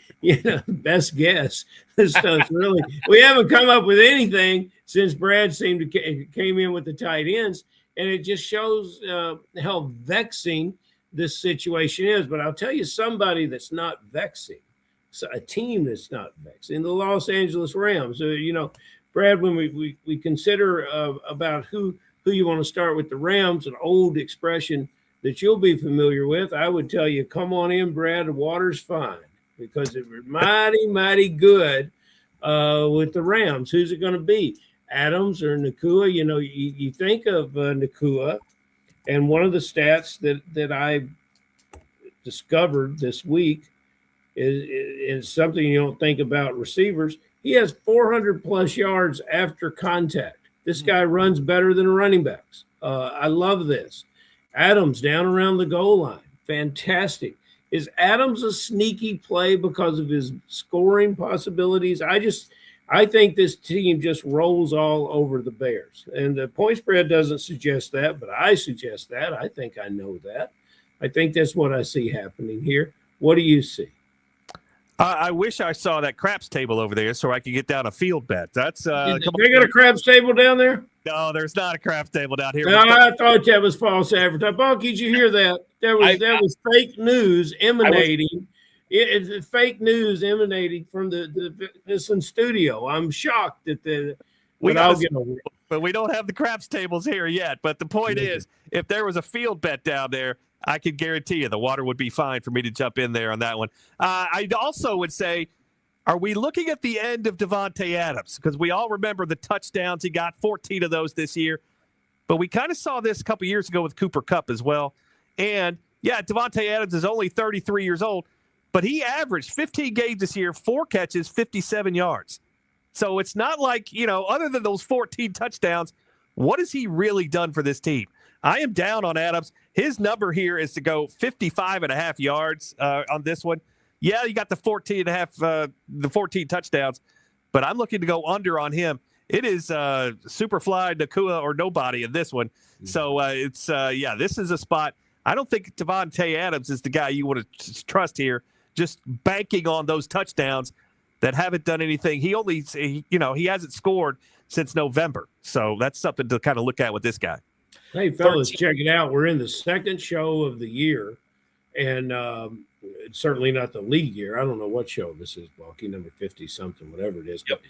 best guess. This stuff's really, we haven't come up with anything since Brad came in with the tight ends, and it just shows how vexing this situation is. But I'll tell you somebody that's not vexing. So a team that's not vexing, the Los Angeles Rams. Brad, when we consider about who you want to start with the Rams, an old expression that you'll be familiar with, I would tell you, come on in, Brad, the water's fine, because it was mighty, mighty good with the Rams. Who's it going to be? Adams or Nakua? You think of Nakua, and one of the stats that I discovered this week is something you don't think about receivers. He has 400 plus yards after contact. This guy runs better than running backs. I love this. Adams down around the goal line. Fantastic. Is Adams a sneaky play because of his scoring possibilities? I think this team just rolls all over the Bears. And the point spread doesn't suggest that, but I suggest that. I think I know that. I think that's what I see happening here. What do you see? I wish I saw that craps table over there so I could get down a field bet. That's they got a craps table down there? No, there's not a craps table down here. No, I thought that was false advertising. Bob, did you hear that? That was fake news emanating. It's fake news emanating from the VSIN studio. I'm shocked that but we don't have the craps tables here yet. But the point is, if there was a field bet down there, I can guarantee you the water would be fine for me to jump in there on that one. I also would say, are we looking at the end of Davante Adams? Because we all remember the touchdowns. He got 14 of those this year. But we kind of saw this a couple years ago with Cooper Kupp as well. And, Davante Adams is only 33 years old, but he averaged 15 games this year, 4 catches, 57 yards. So it's not like, other than those 14 touchdowns, what has he really done for this team? I am down on Adams. His number here is to go 55.5 yards on this one. Yeah, you got the 14 touchdowns, but I'm looking to go under on him. It is Superfly, Nakua, or nobody in this one. So this is a spot. I don't think Davante Adams is the guy you want to trust here, just banking on those touchdowns that haven't done anything. He hasn't scored since November. So that's something to kind of look at with this guy. Hey, fellas, check it out. We're in the second show of the year, and it's certainly not the league year. I don't know what show this is, Balky, number 50-something, whatever it is. Yep.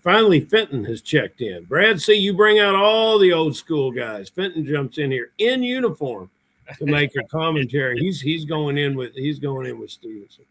Finally, Fenton has checked in. Brad, see, you bring out all the old school guys. Fenton jumps in here in uniform to make a commentary. He's going in with Stevenson.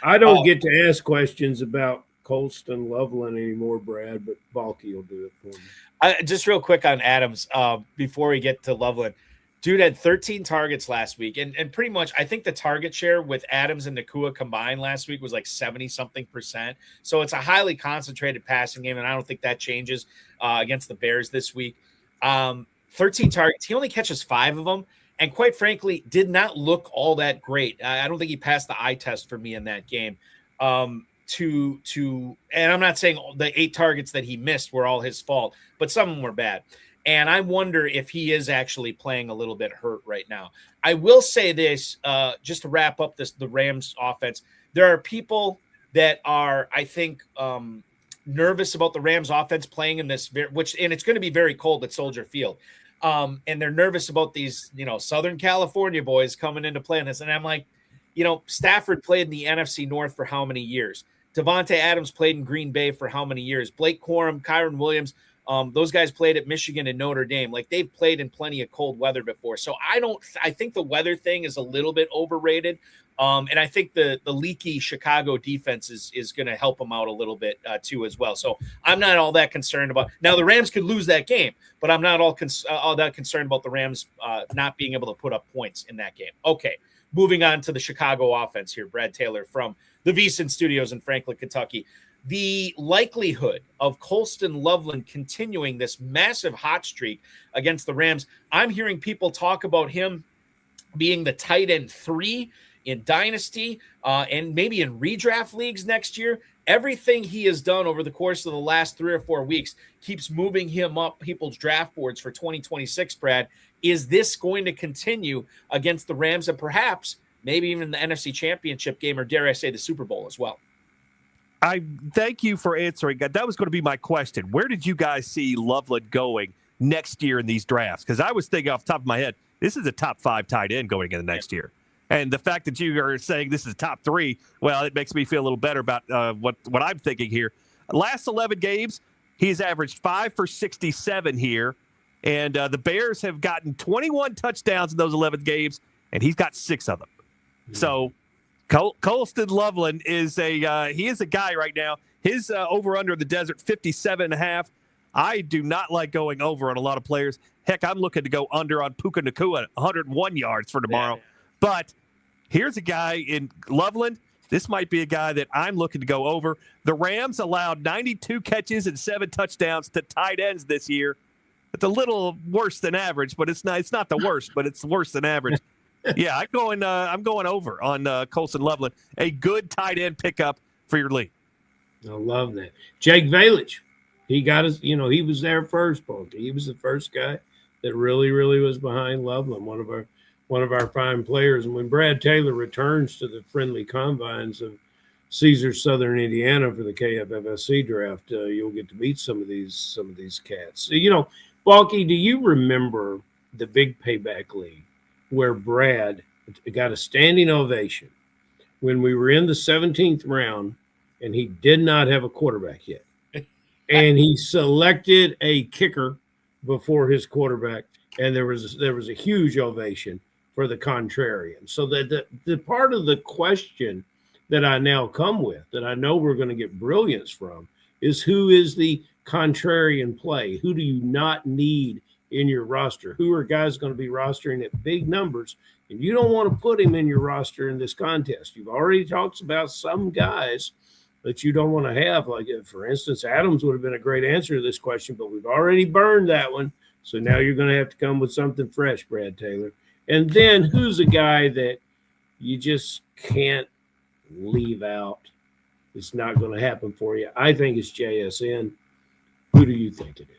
I don't get to ask questions about Colston Loveland anymore, Brad, but Balky will do it for me. Just real quick on Adams, before we get to Loveland. Dude had 13 targets last week, and pretty much I think the target share with Adams and Nakua combined last week was like 70-something%. So it's a highly concentrated passing game, and I don't think that changes against the Bears this week. 13 targets. He only catches 5 of them, and quite frankly, did not look all that great. I don't think he passed the eye test for me in that game. And I'm not saying the 8 targets that he missed were all his fault, but some of them were bad. And I wonder if he is actually playing a little bit hurt right now. I will say this, just to wrap up the Rams offense. There are people that are, I think, nervous about the Rams offense playing in this, and it's going to be very cold at Soldier Field. And they're nervous about these, Southern California boys coming into play in this. And I'm like, Stafford played in the NFC North for how many years? Devontae Adams played in Green Bay for how many years? Blake Corum, Kyron Williams, those guys played at Michigan and Notre Dame. Like, they've played in plenty of cold weather before. So I think the weather thing is a little bit overrated. And I think the leaky Chicago defense is going to help them out a little bit too as well. So I'm not all that concerned about. Now the Rams could lose that game, but I'm not all that concerned about the Rams not being able to put up points in that game. Okay, moving on to the Chicago offense here. Brad Taylor from the VSIN Studios in Franklin, Kentucky. The likelihood of Colston Loveland continuing this massive hot streak against the Rams, I'm hearing people talk about him being the tight end 3 in Dynasty and maybe in redraft leagues next year. Everything he has done over the course of the last 3 or 4 weeks keeps moving him up people's draft boards for 2026, Brad. Is this going to continue against the Rams and perhaps maybe even the NFC Championship game, or dare I say the Super Bowl as well? I thank you for answering. That was going to be my question. Where did you guys see Loveland going next year in these drafts? Because I was thinking off the top of my head, this is a top 5 tight end going into next year. And the fact that you are saying this is top 3, well, it makes me feel a little better about what I'm thinking here. Last 11 games, he's averaged 5 for 67 here. And the Bears have gotten 21 touchdowns in those 11 games, and he's got 6 of them. Mm-hmm. So Colston Loveland is a guy right now. His over-under in the desert, 57.5. I do not like going over on a lot of players. Heck, I'm looking to go under on Puka Nacua, 101 yards for tomorrow. Yeah. But here's a guy in Loveland. This might be a guy that I'm looking to go over. The Rams allowed 92 catches and 7 touchdowns to tight ends this year. It's a little worse than average, but it's not the worst, but it's worse than average. Yeah, I'm going over on Colston Loveland. A good tight end pickup for your league. I love that. Jake Valich, he got us. He was there first, Balky. He was the first guy that really, really was behind Loveland. One of our fine players. And when Brad Taylor returns to the friendly confines of Caesar, Southern Indiana for the KFFSC draft, you'll get to meet some of these cats. So, Balky, do you remember the big payback league where Brad got a standing ovation when we were in the 17th round and he did not have a quarterback yet? And he selected a kicker before his quarterback, and there was a huge ovation for the contrarian. So that the part of the question that I now come with, that I know we're going to get brilliance from, is who is the contrarian play? Who do you not need in your roster? Who are guys going to be rostering at big numbers? And you don't want to put him in your roster in this contest. You've already talked about some guys that you don't want to have. Like, for instance, Adams would have been a great answer to this question, but we've already burned that one. So now you're going to have to come with something fresh, Brad Taylor. And then who's a guy that you just can't leave out? It's not going to happen for you. I think it's JSN. Who do you think it is?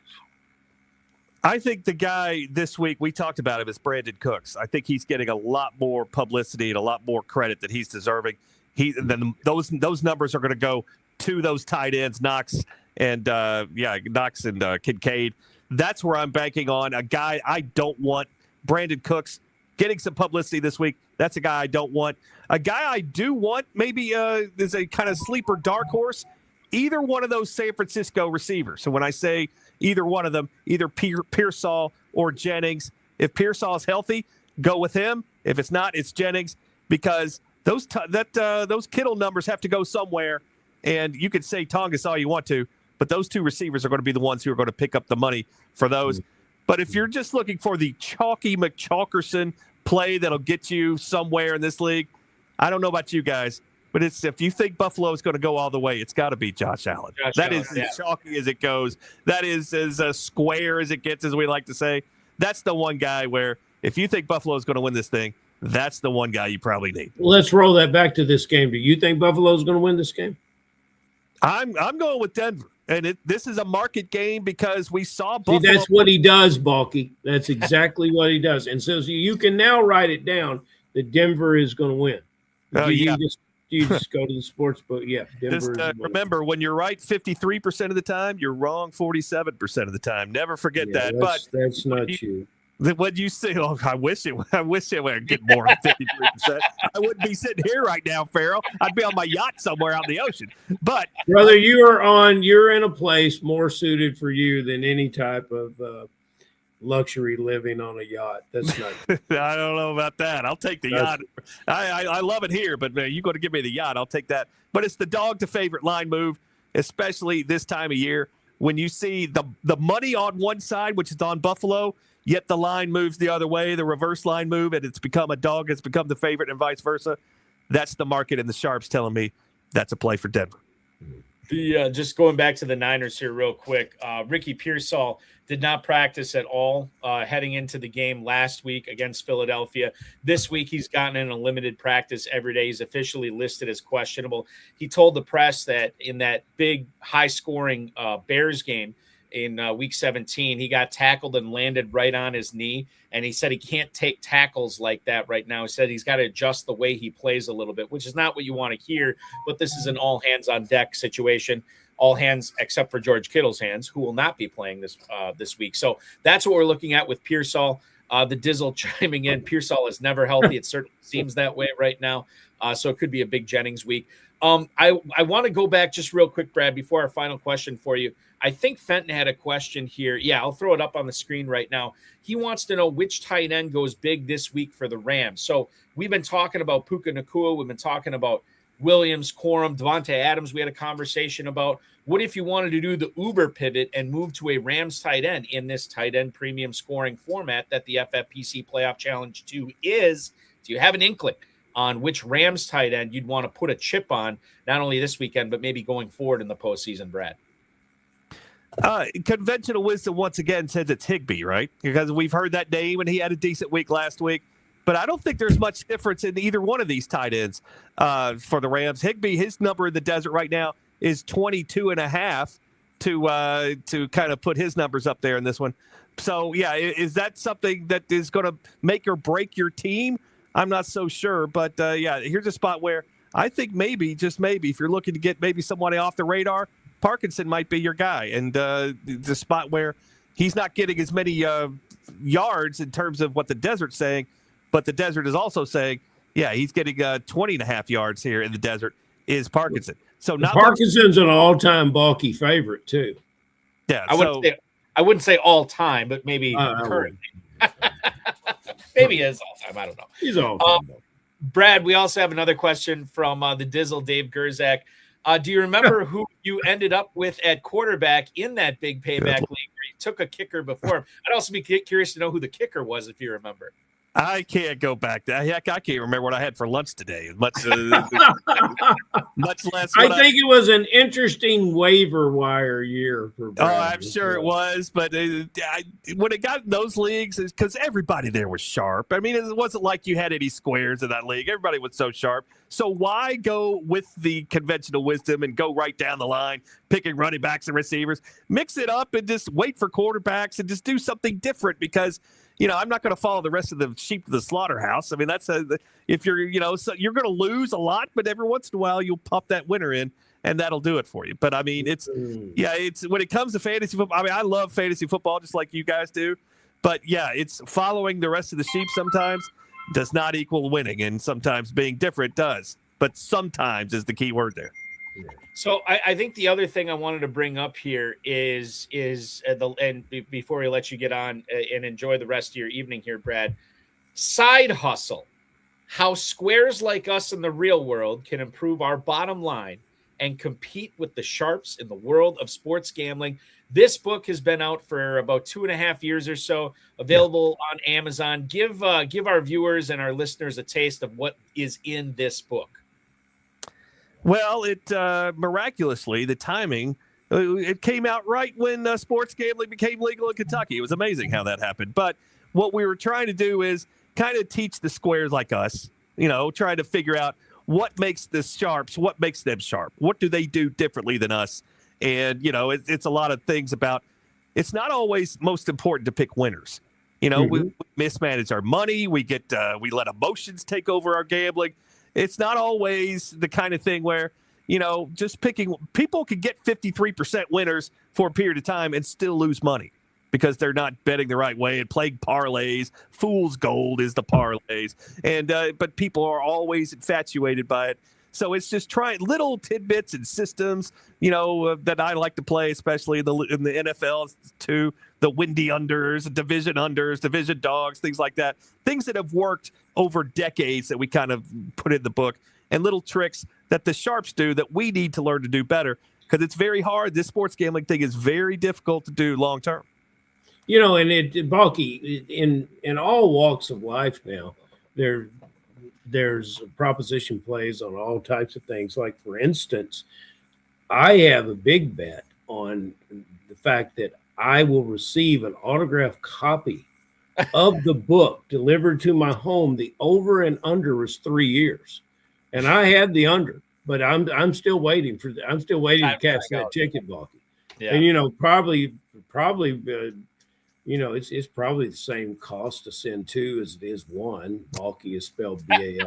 I think the guy this week, we talked about him, is Brandon Cooks. I think he's getting a lot more publicity and a lot more credit that he's deserving. Those numbers are going to go to those tight ends, Knox and Kincaid. That's where I'm banking on. A guy I don't want, Brandon Cooks, getting some publicity this week. That's a guy I don't want. A guy I do want, maybe is a kind of sleeper dark horse, either one of those San Francisco receivers. So when I say either one of them, either Pearsall or Jennings, if Pearsall is healthy, go with him. If it's not, it's Jennings, because those Kittle numbers have to go somewhere. And you could say Tongas all you want to, but those two receivers are going to be the ones who are going to pick up the money for those. But if you're just looking for the chalky McChalkerson play that'll get you somewhere in this league, I don't know about you guys, but if you think Buffalo is going to go all the way, it's got to be Josh Allen. That is as chalky as it goes. That is as square as it gets, as we like to say. That's the one guy where if you think Buffalo is going to win this thing, that's the one guy you probably need. Let's roll that back to this game. Do you think Buffalo is going to win this game? I'm going with Denver, and this is a market game because we saw Buffalo. See, that's what he does, Balky. That's exactly what he does. And so you can now write it down that Denver is going to win. You just go to the sports book. Yeah, Denver. Remember, when you're right 53% of the time, you're wrong 47% of the time. Never forget that. But that's not you. What you say? Oh, I wish it would get more than 53%. I wouldn't be sitting here right now, Ferrell. I'd be on my yacht somewhere out in the ocean. But brother, you're in a place more suited for you than any type of luxury living on a yacht. That's not. I don't know about that. I'll take the yacht. I love it here, but man, you got to give me the yacht. I'll take that. But it's the dog to favorite line move, especially this time of year when you see the money on one side, which is on Buffalo. Yet the line moves the other way, the reverse line move, and it's become a dog. It's become the favorite and vice versa. That's the market, and the sharps telling me that's a play for Denver. Just going back to the Niners here real quick, Ricky Pearsall did not practice at all heading into the game last week against Philadelphia. This week he's gotten in a limited practice every day. He's officially listed as questionable. He told the press that in that big high-scoring Bears game, in week 17, he got tackled and landed right on his knee. And he said he can't take tackles like that right now. He said he's got to adjust the way he plays a little bit, which is not what you want to hear. But this is an all hands on deck situation. All hands except for George Kittle's hands, who will not be playing this week. So that's what we're looking at with Pearsall. The Dizzle chiming in. Pearsall is never healthy. It certainly seems that way right now. So it could be a big Jennings week. I want to go back just real quick, Brad, before our final question for you. I think Fenton had a question here. Yeah, I'll throw it up on the screen right now. He wants to know which tight end goes big this week for the Rams. So we've been talking about Puka Nacua. We've been talking about Williams, Corum, Devontae Adams. We had a conversation about what if you wanted to do the Uber pivot and move to a Rams tight end in this tight end premium scoring format that the FFPC Playoff Challenge 2 is. Do you have an inkling on which Rams tight end you'd want to put a chip on, not only this weekend, but maybe going forward in the postseason, Brad? Conventional wisdom once again says it's Higbee, right? Because we've heard that name and he had a decent week last week. But I don't think there's much difference in either one of these tight ends for the Rams. Higbee, his number in the desert right now is 22.5 to kind of put his numbers up there in this one. So, yeah, is that something that is going to make or break your team? I'm not so sure. But, yeah, here's a spot where I think maybe, just maybe, if you're looking to get maybe somebody off the radar, Parkinson might be your guy. And the spot where he's not getting as many yards in terms of what the desert's saying, but the desert is also saying, yeah, he's getting 20.5 yards here in the desert is Parkinson. So not Parkinson's an all-time Balky favorite too. Yeah, I wouldn't say all time, but maybe current. Maybe he is all time. I don't know. He's all time. Brad, we also have another question from the Dizzle, Dave Gerzak. Do you remember who you ended up with at quarterback in that big payback league where you took a kicker before him? I'd also be curious to know who the kicker was, if you remember. I can't go back. Heck, I can't remember what I had for lunch today. Much less. I think it was an interesting waiver wire year for Brad. Oh, I'm sure it was. But when it got in those leagues, because everybody there was sharp. I mean, it wasn't like you had any squares in that league. Everybody was so sharp. So why go with the conventional wisdom and go right down the line, picking running backs and receivers? Mix it up and just wait for quarterbacks and just do something different because – I'm not going to follow the rest of the sheep to the slaughterhouse. I mean, that's if you're, so you're going to lose a lot, but every once in a while you'll pop that winner in, and that'll do it for you. But I mean, it's when it comes to fantasy football. I mean, I love fantasy football just like you guys do, but yeah, it's following the rest of the sheep sometimes does not equal winning, and sometimes being different does. But sometimes is the key word there. So I think the other thing I wanted to bring up here is before we let you get on and enjoy the rest of your evening here, Brad, side hustle, how squares like us in the real world can improve our bottom line and compete with the sharps in the world of sports gambling. This book has been out for about 2.5 years or so, available on Amazon. Give our viewers and our listeners a taste of what is in this book. Well, it miraculously, the timing, it came out right when sports gambling became legal in Kentucky. It was amazing how that happened. But what we were trying to do is kind of teach the squares like us, try to figure out what makes the sharps, what makes them sharp. What do they do differently than us? And, it's a lot of things about, it's not always most important to pick winners. We mismanage our money. We let emotions take over our gambling. It's not always the kind of thing where, just picking, people can get 53% winners for a period of time and still lose money because they're not betting the right way and playing parlays. Fool's gold is the parlays. And, but people are always infatuated by it. So it's just trying little tidbits and systems, that I like to play, especially in the NFL too. The windy unders, division dogs, things like that. Things that have worked over decades that we kind of put in the book, and little tricks that the sharps do that we need to learn to do better because it's very hard. This sports gambling thing is very difficult to do long term. And Balky, in all walks of life now, there's proposition plays on all types of things. Like, for instance, I have a big bet on the fact that I will receive an autographed copy of the book delivered to my home. The over and under was 3 years, and I had the under, but I'm still waiting to catch that ticket, Balky. Yeah. And probably it's probably the same cost to send two as it is one. Balky is spelled Balky.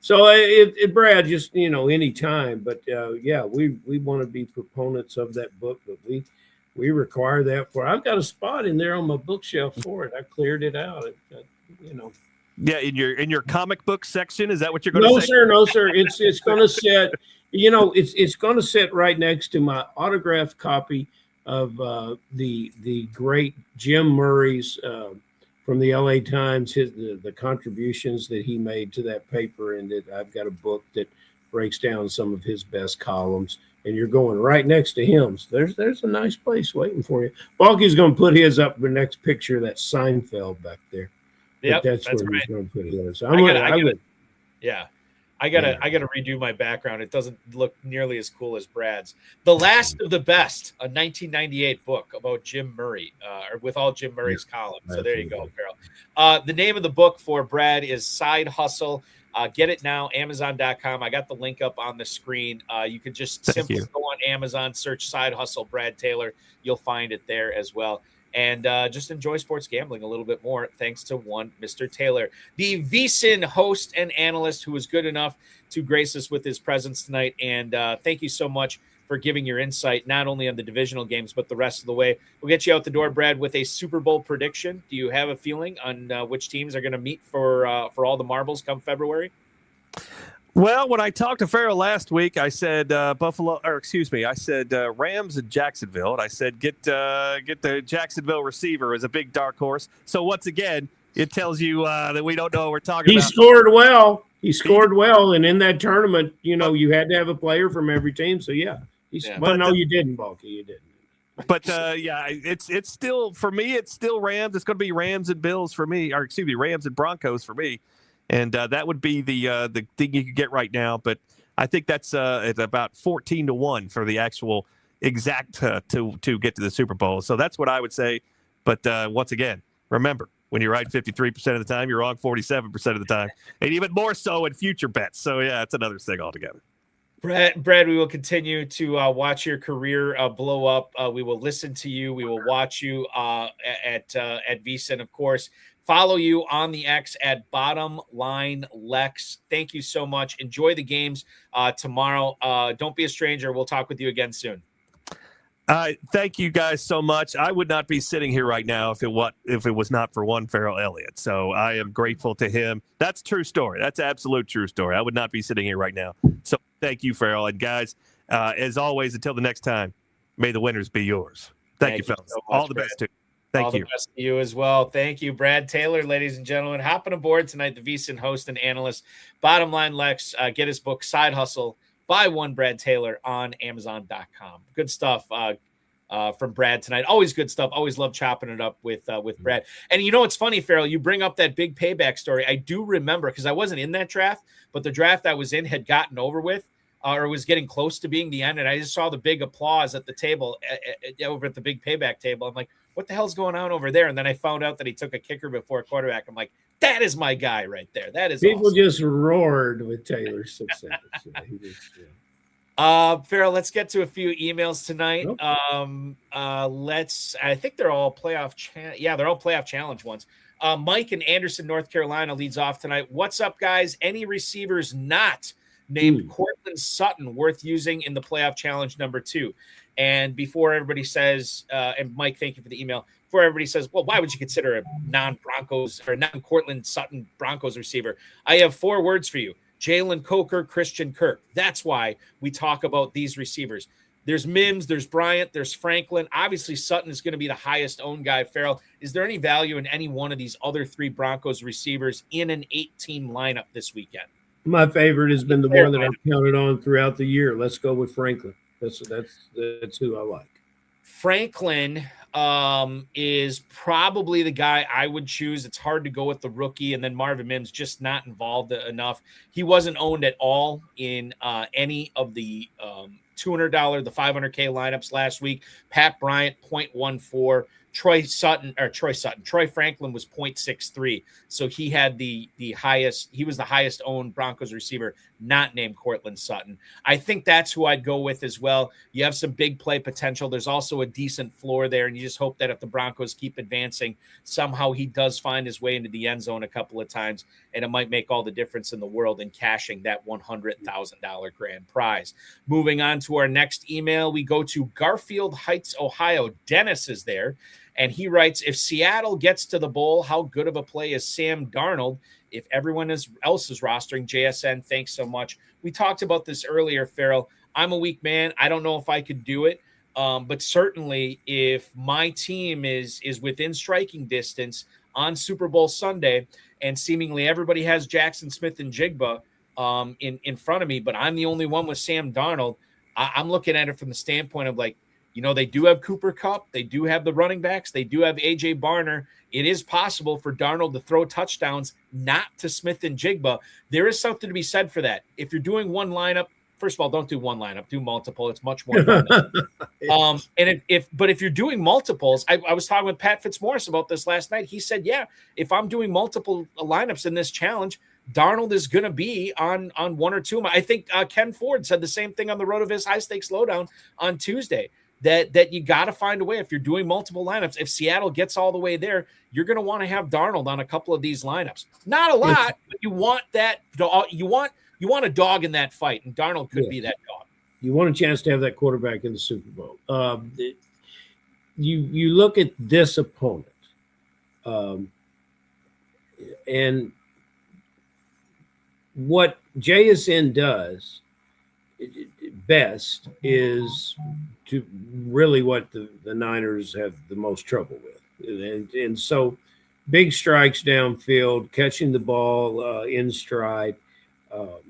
So Brad, just any time. But we want to be proponents of that book, but we require that for. I've got a spot in there on my bookshelf for it. I cleared it out. Yeah, in your comic book section, is that what you're going to say? No, sir. It's going to sit. It's going to sit right next to my autographed copy of the great Jim Murray's from the LA Times, the contributions that he made to that paper, and that I've got a book that breaks down some of his best columns, and you're going right next to him. So there's a nice place waiting for you. Balky's going to put his up the next picture, that Seinfeld back there. Yep, that's where right. he's going to put his. I gotta redo my background. It doesn't look nearly as cool as Brad's. The Last of the Best, a 1998 book about Jim Murray, or with all Jim Murray's columns. So there you go, Ferrell. The name of the book for Brad is Side Hustle. Get it now, Amazon.com. I got the link up on the screen. You can just simply go on Amazon, search Side Hustle Brad Taylor. You'll find it there as well. And just enjoy sports gambling a little bit more, thanks to one Mr. Taylor, the VSIN host and analyst who was good enough to grace us with his presence tonight. And thank you so much for giving your insight, not only on the divisional games, but the rest of the way. We'll get you out the door, Brad, with a Super Bowl prediction. Do you have a feeling on which teams are going to meet for all the marbles come February? Well, when I talked to Ferrell last week, I said Rams and Jacksonville, and I said get the Jacksonville receiver as a big dark horse. So once again, it tells you that we don't know what we're talking about. He scored well. And in that tournament, you had to have a player from every team. So you didn't, Balky. You didn't. But it's still, for me, it's still Rams. It's going to be Rams and Bills for me, Rams and Broncos for me. And that would be the thing you could get right now. But I think that's it's about 14-1 for the actual exact to get to the Super Bowl. So that's what I would say. But once again, remember, when you're right 53% of the time, you're wrong 47% of the time. And even more so in future bets. So, yeah, it's another thing altogether. Brad, we will continue to watch your career blow up. We will listen to you. We will watch you at VSIN, of course. Follow you on the X at Bottom Line Lex. Thank you so much. Enjoy the games tomorrow. Don't be a stranger. We'll talk with you again soon. Thank you guys so much. I would not be sitting here right now if it was not for one Ferrell Elliott. So I am grateful to him. That's true story. That's absolute true story. I would not be sitting here right now. So thank you, Ferrell. And guys, as always, until the next time, may the winners be yours. Thank you, fellas. So much, all the Brad. best to you. Thank you. All the best to you as well. Thank you, Brad Taylor, ladies and gentlemen. Hopping aboard tonight, the VSIN host and analyst. Bottom line, Lex, get his book, Side Hustle, Buy One, Brad Taylor, on Amazon.com. Good stuff from Brad tonight. Always good stuff. Always love chopping it up with Brad. And you know what's funny, Ferrell? You bring up that big payback story. I do remember, because I wasn't in that draft, but the draft I was in had gotten over with. Or was getting close to being the end, and I just saw the big applause at the table, over at the big payback table. I'm like, what the hell's going on over there? And then I found out that he took a kicker before a quarterback. I'm like, that is my guy right there. That is people awesome. Just roared with Taylor's success. Ferrell, let's get to a few emails tonight. Nope. I think they're all playoff. They're all playoff challenge ones. Mike in Anderson, North Carolina leads off tonight. What's up, guys? Any receivers not named Cortland Sutton worth using in the playoff challenge number 2? And before everybody says, and Mike, thank you for the email. Before everybody says, well, why would you consider a non-Broncos or non-Cortland Sutton Broncos receiver? I have 4 words for you: Jalen Coker, Christian Kirk. That's why we talk about these receivers. There's Mims, there's Bryant, there's Franklin. Obviously, Sutton is going to be the highest owned guy. Ferrell, is there any value in any one of these other 3 Broncos receivers in an 8-team lineup this weekend? My favorite has been the one that I've counted on throughout the year. Let's go with Franklin. That's who I like. Franklin is probably the guy I would choose. It's hard to go with the rookie, and then Marvin Mims just not involved enough. He wasn't owned at all in any of the $200, the $500K lineups last week. Pat Bryant, 0.14. Troy Franklin was 0.63. So he had the highest, he was the highest owned Broncos receiver, not named Cortland Sutton. I think that's who I'd go with as well. You have some big play potential. There's also a decent floor there, and you just hope that if the Broncos keep advancing, somehow he does find his way into the end zone a couple of times, and it might make all the difference in the world in cashing that $100,000 grand prize. Moving on to our next email, we go to Garfield Heights, Ohio. Dennis is there. And he writes, if Seattle gets to the bowl, how good of a play is Sam Darnold if everyone else is rostering? JSN, thanks so much. We talked about this earlier, Ferrell. I'm a weak man. I don't know if I could do it. But certainly if my team is within striking distance on Super Bowl Sunday, and seemingly everybody has Jackson Smith and Jigba in front of me, but I'm the only one with Sam Darnold, I'm looking at it from the standpoint of like, you know, they do have Cooper Kupp. They do have the running backs. They do have A.J. Barner. It is possible for Darnold to throw touchdowns, not to Smith and Jigba. There is something to be said for that. If you're doing one lineup, first of all, don't do one lineup. Do multiple. It's much more fun. And if you're doing multiples, I was talking with Pat Fitzmaurice about this last night. He said, yeah, if I'm doing multiple lineups in this challenge, Darnold is going to be on one or two. I think Ken Ford said the same thing on the Road of His High Stakes Lowdown on Tuesday. That you got to find a way. If you're doing multiple lineups, if Seattle gets all the way there, you're going to want to have Darnold on a couple of these lineups. Not a lot, but you want that. You want a dog in that fight, and Darnold could be that dog. You want a chance to have that quarterback in the Super Bowl. You look at this opponent, and what JSN does best is to really what the Niners have the most trouble with. And so big strikes downfield, catching the ball in stride.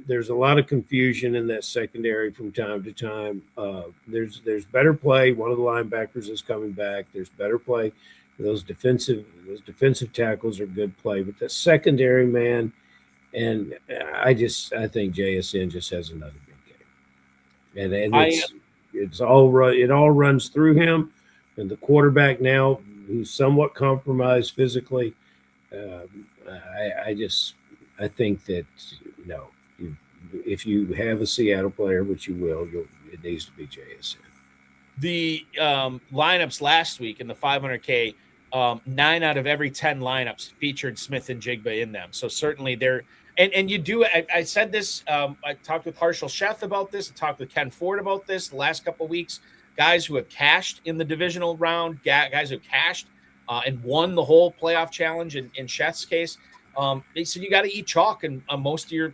There's a lot of confusion in that secondary from time to time. There's better play. One of the linebackers is coming back. There's better play. Those defensive tackles are good play. But the secondary, man, and I think JSN just has another big game. And it all runs through him, and the quarterback now, who's somewhat compromised physically. I think that if you have a Seattle player, which you will, it needs to be JSN. The lineups last week in the 500K, 9 out of every 10 lineups featured Smith and Jigba in them. So certainly they're. And you do. I said this. I talked with Harshal Sheth about this. I talked with Ken Ford about this the last couple of weeks. Guys who have cashed in the divisional round, guys who have cashed and won the whole playoff challenge. In Sheth's case, they said you got to eat chalk on most of your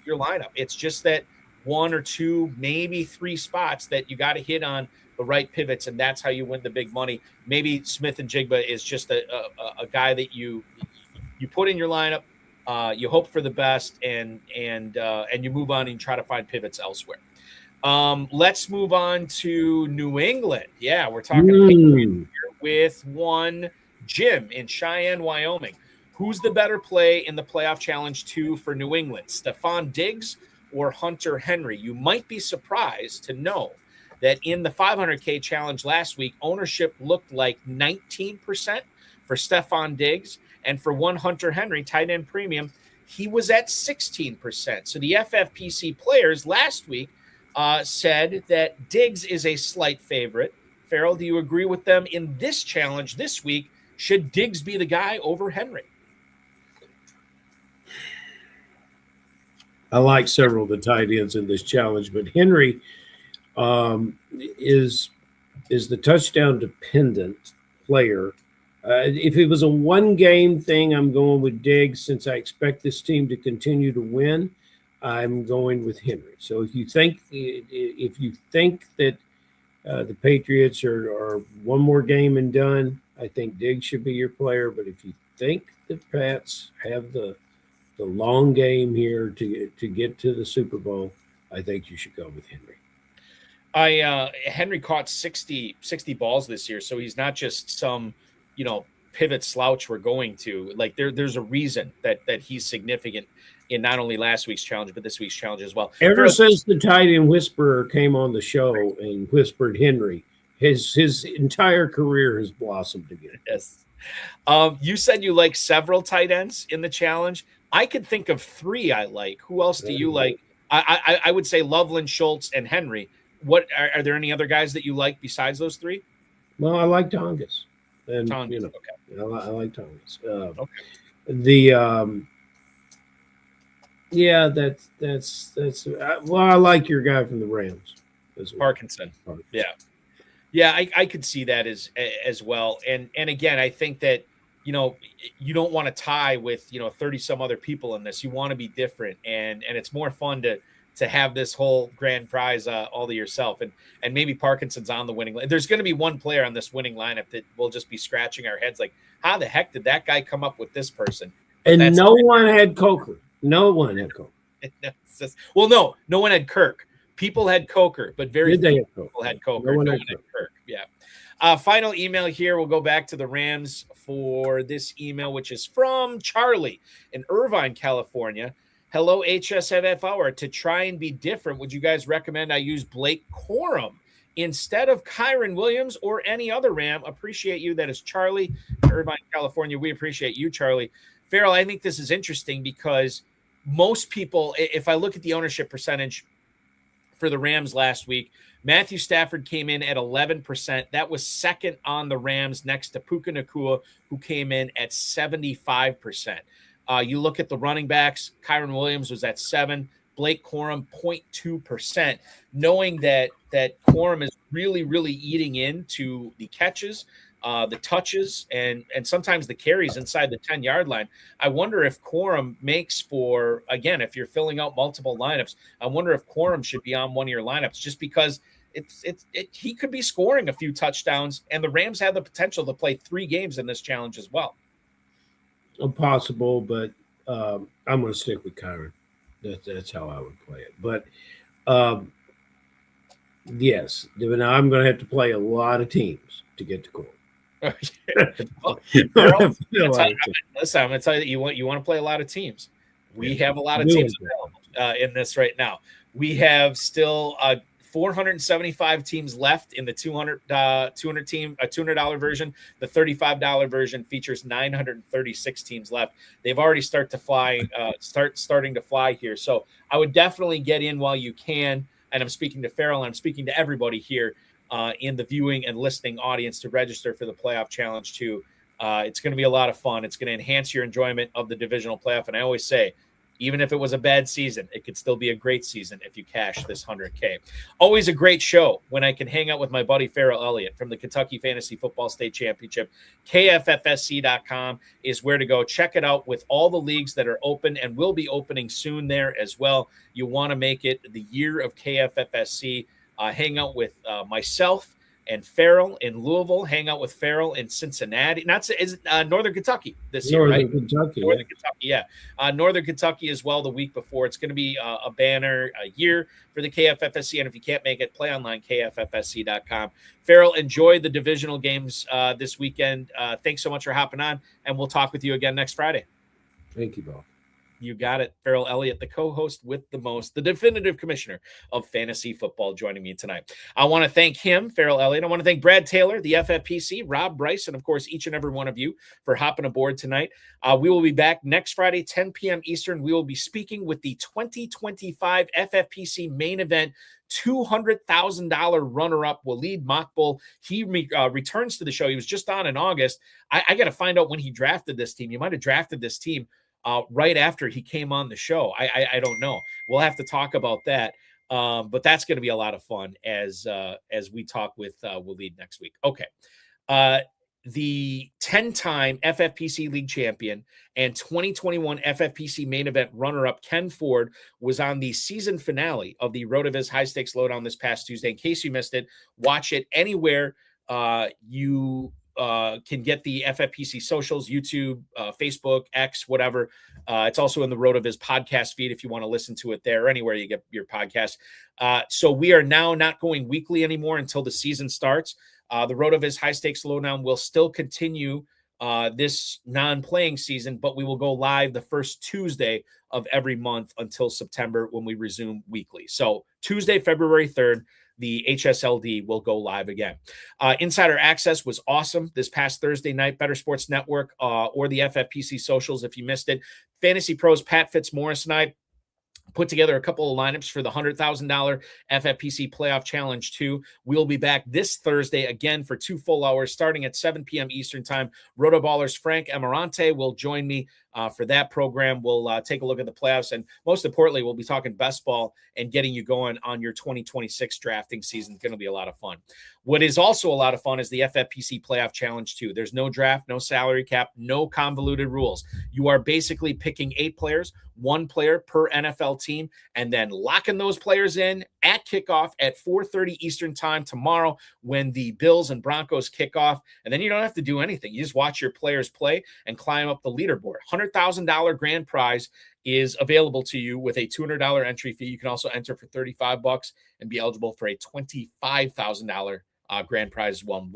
lineup. It's just that 1 or 2, maybe 3 spots that you got to hit on the right pivots, and that's how you win the big money. Maybe Smith and Jigba is just a guy that you put in your lineup, you hope for the best, and you move on and try to find pivots elsewhere. Let's move on to New England. Yeah, we're talking with one Jim in Cheyenne, Wyoming. Who's the better play in the Playoff Challenge 2 for New England, Stephon Diggs or Hunter Henry? You might be surprised to know that in the 500K challenge last week, ownership looked like 19% for Stephon Diggs, and for one Hunter Henry, tight end premium, he was at 16%. So the FFPC players last week said that Diggs is a slight favorite. Ferrell, do you agree with them in this challenge this week? Should Diggs be the guy over Henry? I like several of the tight ends in this challenge, but Henry is the touchdown dependent player. If it was a one-game thing, I'm going with Diggs. Since I expect this team to continue to win, I'm going with Henry. So if you think that the Patriots are one more game and done, I think Diggs should be your player. But if you think the Pats have the long game here to get to the Super Bowl, I think you should go with Henry. Henry caught 60 balls this year, so he's not just some pivot slouch we're going to. Like there's a reason that he's significant in not only last week's challenge but this week's challenge as well. Ever since the tight end whisperer came on the show and whispered Henry, his entire career has blossomed again. Yes. You said you like several tight ends in the challenge. I could think of 3 I like. Who else do you like? I would say Loveland, Schultz, and Henry. What are there any other guys that you like besides those 3? Well, I like Tongas. And Tongas, okay. I like Tongas. Okay. That's well, I like your guy from the Rams as well. Parkinson. Yeah, I could see that as well. And again, I think that you don't want to tie with 30 some other people in this. You want to be different, and it's more fun to have this whole grand prize all to yourself. And maybe Parkinson's on the winning line. There's going to be one player on this winning lineup that we'll just be scratching our heads like, how the heck did that guy come up with this person? But and no one had Coker. No one had Coker. No one had Kirk. People had Coker, but very few people had Coker. No one had Kirk. Yeah. Final email here. We'll go back to the Rams for this email, which is from Charlie in Irvine, California. Hello, HSFF Hour. To try and be different, would you guys recommend I use Blake Corum instead of Kyron Williams or any other Ram? Appreciate you. That is Charlie, Irvine, California. We appreciate you, Charlie. Ferrell, I think this is interesting because most people, if I look at the ownership percentage for the Rams last week, Matthew Stafford came in at 11%. That was second on the Rams next to Puka Nacua, who came in at 75%. You look at the running backs, Kyron Williams was at 7%, Blake Corum 0.2%, knowing that Corum is really, really eating into the catches, the touches, and sometimes the carries inside the 10-yard line. I wonder if Corum makes for, again, if you're filling out multiple lineups, I wonder if Corum should be on one of your lineups just because he could be scoring a few touchdowns, and the Rams have the potential to play 3 games in this challenge as well. Possible, but I'm going to stick with Kyron. That's how I would play it. But yes, now I'm going to have to play a lot of teams to get to Corum. Listen, I'm going to tell you that you want to play a lot of teams. We have a lot of teams available in this right now. We have still 475 teams left in the $200 version. The $35 version features 936 teams left. They've already starting to fly here. So I would definitely get in while you can. And I'm speaking to Ferrell, and I'm speaking to everybody here in the viewing and listening audience to register for the playoff challenge too. It's going to be a lot of fun. It's going to enhance your enjoyment of the divisional playoff. And I always say, Even if it was a bad season, it could still be a great season if you cash this 100K. Always a great show when I can hang out with my buddy Ferrell Elliott from the Kentucky Fantasy Football State Championship. KFFSC.com is where to go. Check it out with all the leagues that are open and will be opening soon there as well. You want to make it the year of KFFSC. Hang out with myself and Ferrell in Louisville, hang out with Ferrell in Cincinnati. Is it Northern Kentucky this year, right? Kentucky, Northern Kentucky, yeah. Northern Kentucky as well the week before. It's going to be a banner year for the KFFSC, and if you can't make it, play online, kffsc.com. Ferrell, enjoy the divisional games this weekend. Thanks so much for hopping on, and we'll talk with you again next Friday. Thank you, Bob. You got it. Ferrell Elliott, the co-host with the most, the definitive commissioner of fantasy football, joining me tonight. I want to thank him, Ferrell Elliott. I want to thank Brad Taylor, the FFPC, Rob Bryce, and, of course, each and every one of you for hopping aboard tonight. We will be back next Friday, 10 p.m. Eastern. We will be speaking with the 2025 FFPC Main Event $200,000 runner-up, Waleed Maqbul. He returns to the show. He was just on in August. I got to find out when he drafted this team. He might have drafted this team right after he came on the show. I don't know. We'll have to talk about that. But that's going to be a lot of fun as we talk with Waleed next week. Okay. The 10-time FFPC League champion and 2021 FFPC Main Event runner-up Ken Ford was on the season finale of the RotoViz High Stakes Lowdown this past Tuesday. In case you missed it, watch it anywhere you can get the FFPC socials, YouTube, Facebook, X, whatever. It's also in the RotoViz podcast feed if you want to listen to it there, or anywhere you get your podcast. So we are now not going weekly anymore until the season starts. The RotoViz High Stakes Lowdown will still continue this non-playing season, but we will go live the first Tuesday of every month until September when we resume weekly. So Tuesday, February 3rd, the HSLD will go live again. Insider Access was awesome this past Thursday night. Better Sports Network or the FFPC socials if you missed it. Fantasy Pros Pat Fitzmaurice and I put together a couple of lineups for the $100,000 FFPC Playoff Challenge 2. We'll be back this Thursday again for 2 full hours starting at 7 p.m. Eastern Time. Rotoballer's Frank Amarante will join me for that program. We'll take a look at the playoffs, and most importantly, we'll be talking best ball and getting you going on your 2026 drafting season. It's going to be a lot of fun. What is also a lot of fun is the FFPC Playoff Challenge 2. There's no draft, no salary cap, no convoluted rules. You are basically picking 8 players, 1 player per NFL team, and then locking those players in at kickoff at 4:30 Eastern Time tomorrow when the Bills and Broncos kick off. And then you don't have to do anything. You just watch your players play and climb up the leaderboard. $100,000 grand prize is available to you with a $200 entry fee. You can also enter for $35 and be eligible for a $25,000 grand prize as well.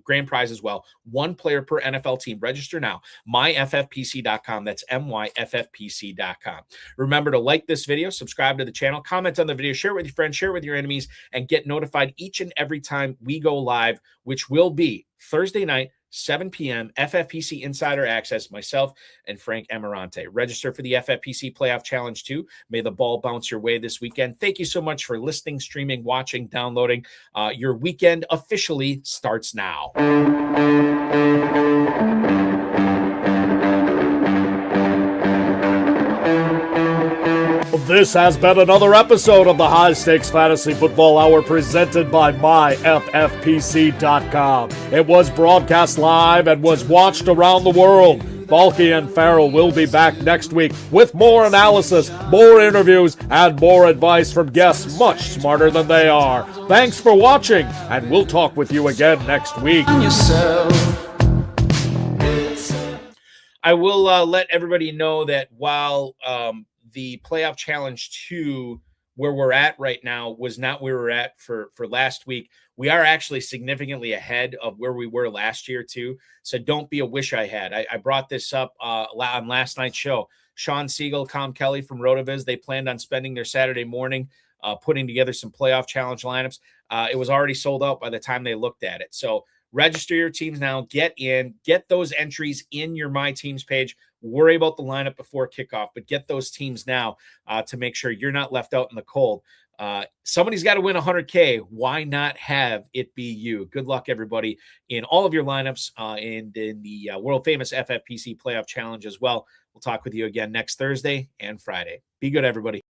Grand prize as well. 1 player per NFL team. Register now. myffpc.com. That's myffpc.com. Remember to like this video, subscribe to the channel, comment on the video, share it with your friends, share it with your enemies, and get notified each and every time we go live, which will be Thursday night, 7 p.m. FFPC Insider Access, myself and Frank Amarante. Register for the FFPC Playoff Challenge 2. May the ball bounce your way this weekend. Thank you so much for listening, streaming, watching, downloading. Your weekend officially starts now. This has been another episode of the High Stakes Fantasy Football Hour presented by myffpc.com. It was broadcast live and was watched around the world. Balky and Ferrell will be back next week with more analysis, more interviews, and more advice from guests much smarter than they are. Thanks for watching, and we'll talk with you again next week. I will let everybody know that while the Playoff Challenge 2, where we're at right now, was not where we're at for last week, we are actually significantly ahead of where we were last year, too. So don't be a wish I had. I brought this up on last night's show. Sean Siegel, Tom Kelly from RotoViz, they planned on spending their Saturday morning putting together some Playoff Challenge lineups. It was already sold out by the time they looked at it. So register your teams now. Get those entries in your My Teams page. Worry about the lineup before kickoff, but get those teams now to make sure you're not left out in the cold. Somebody's got to win 100K. Why not have it be you? Good luck, everybody, in all of your lineups and in the world famous FFPC Playoff Challenge as well. We'll talk with you again next Thursday and Friday. Be good, everybody.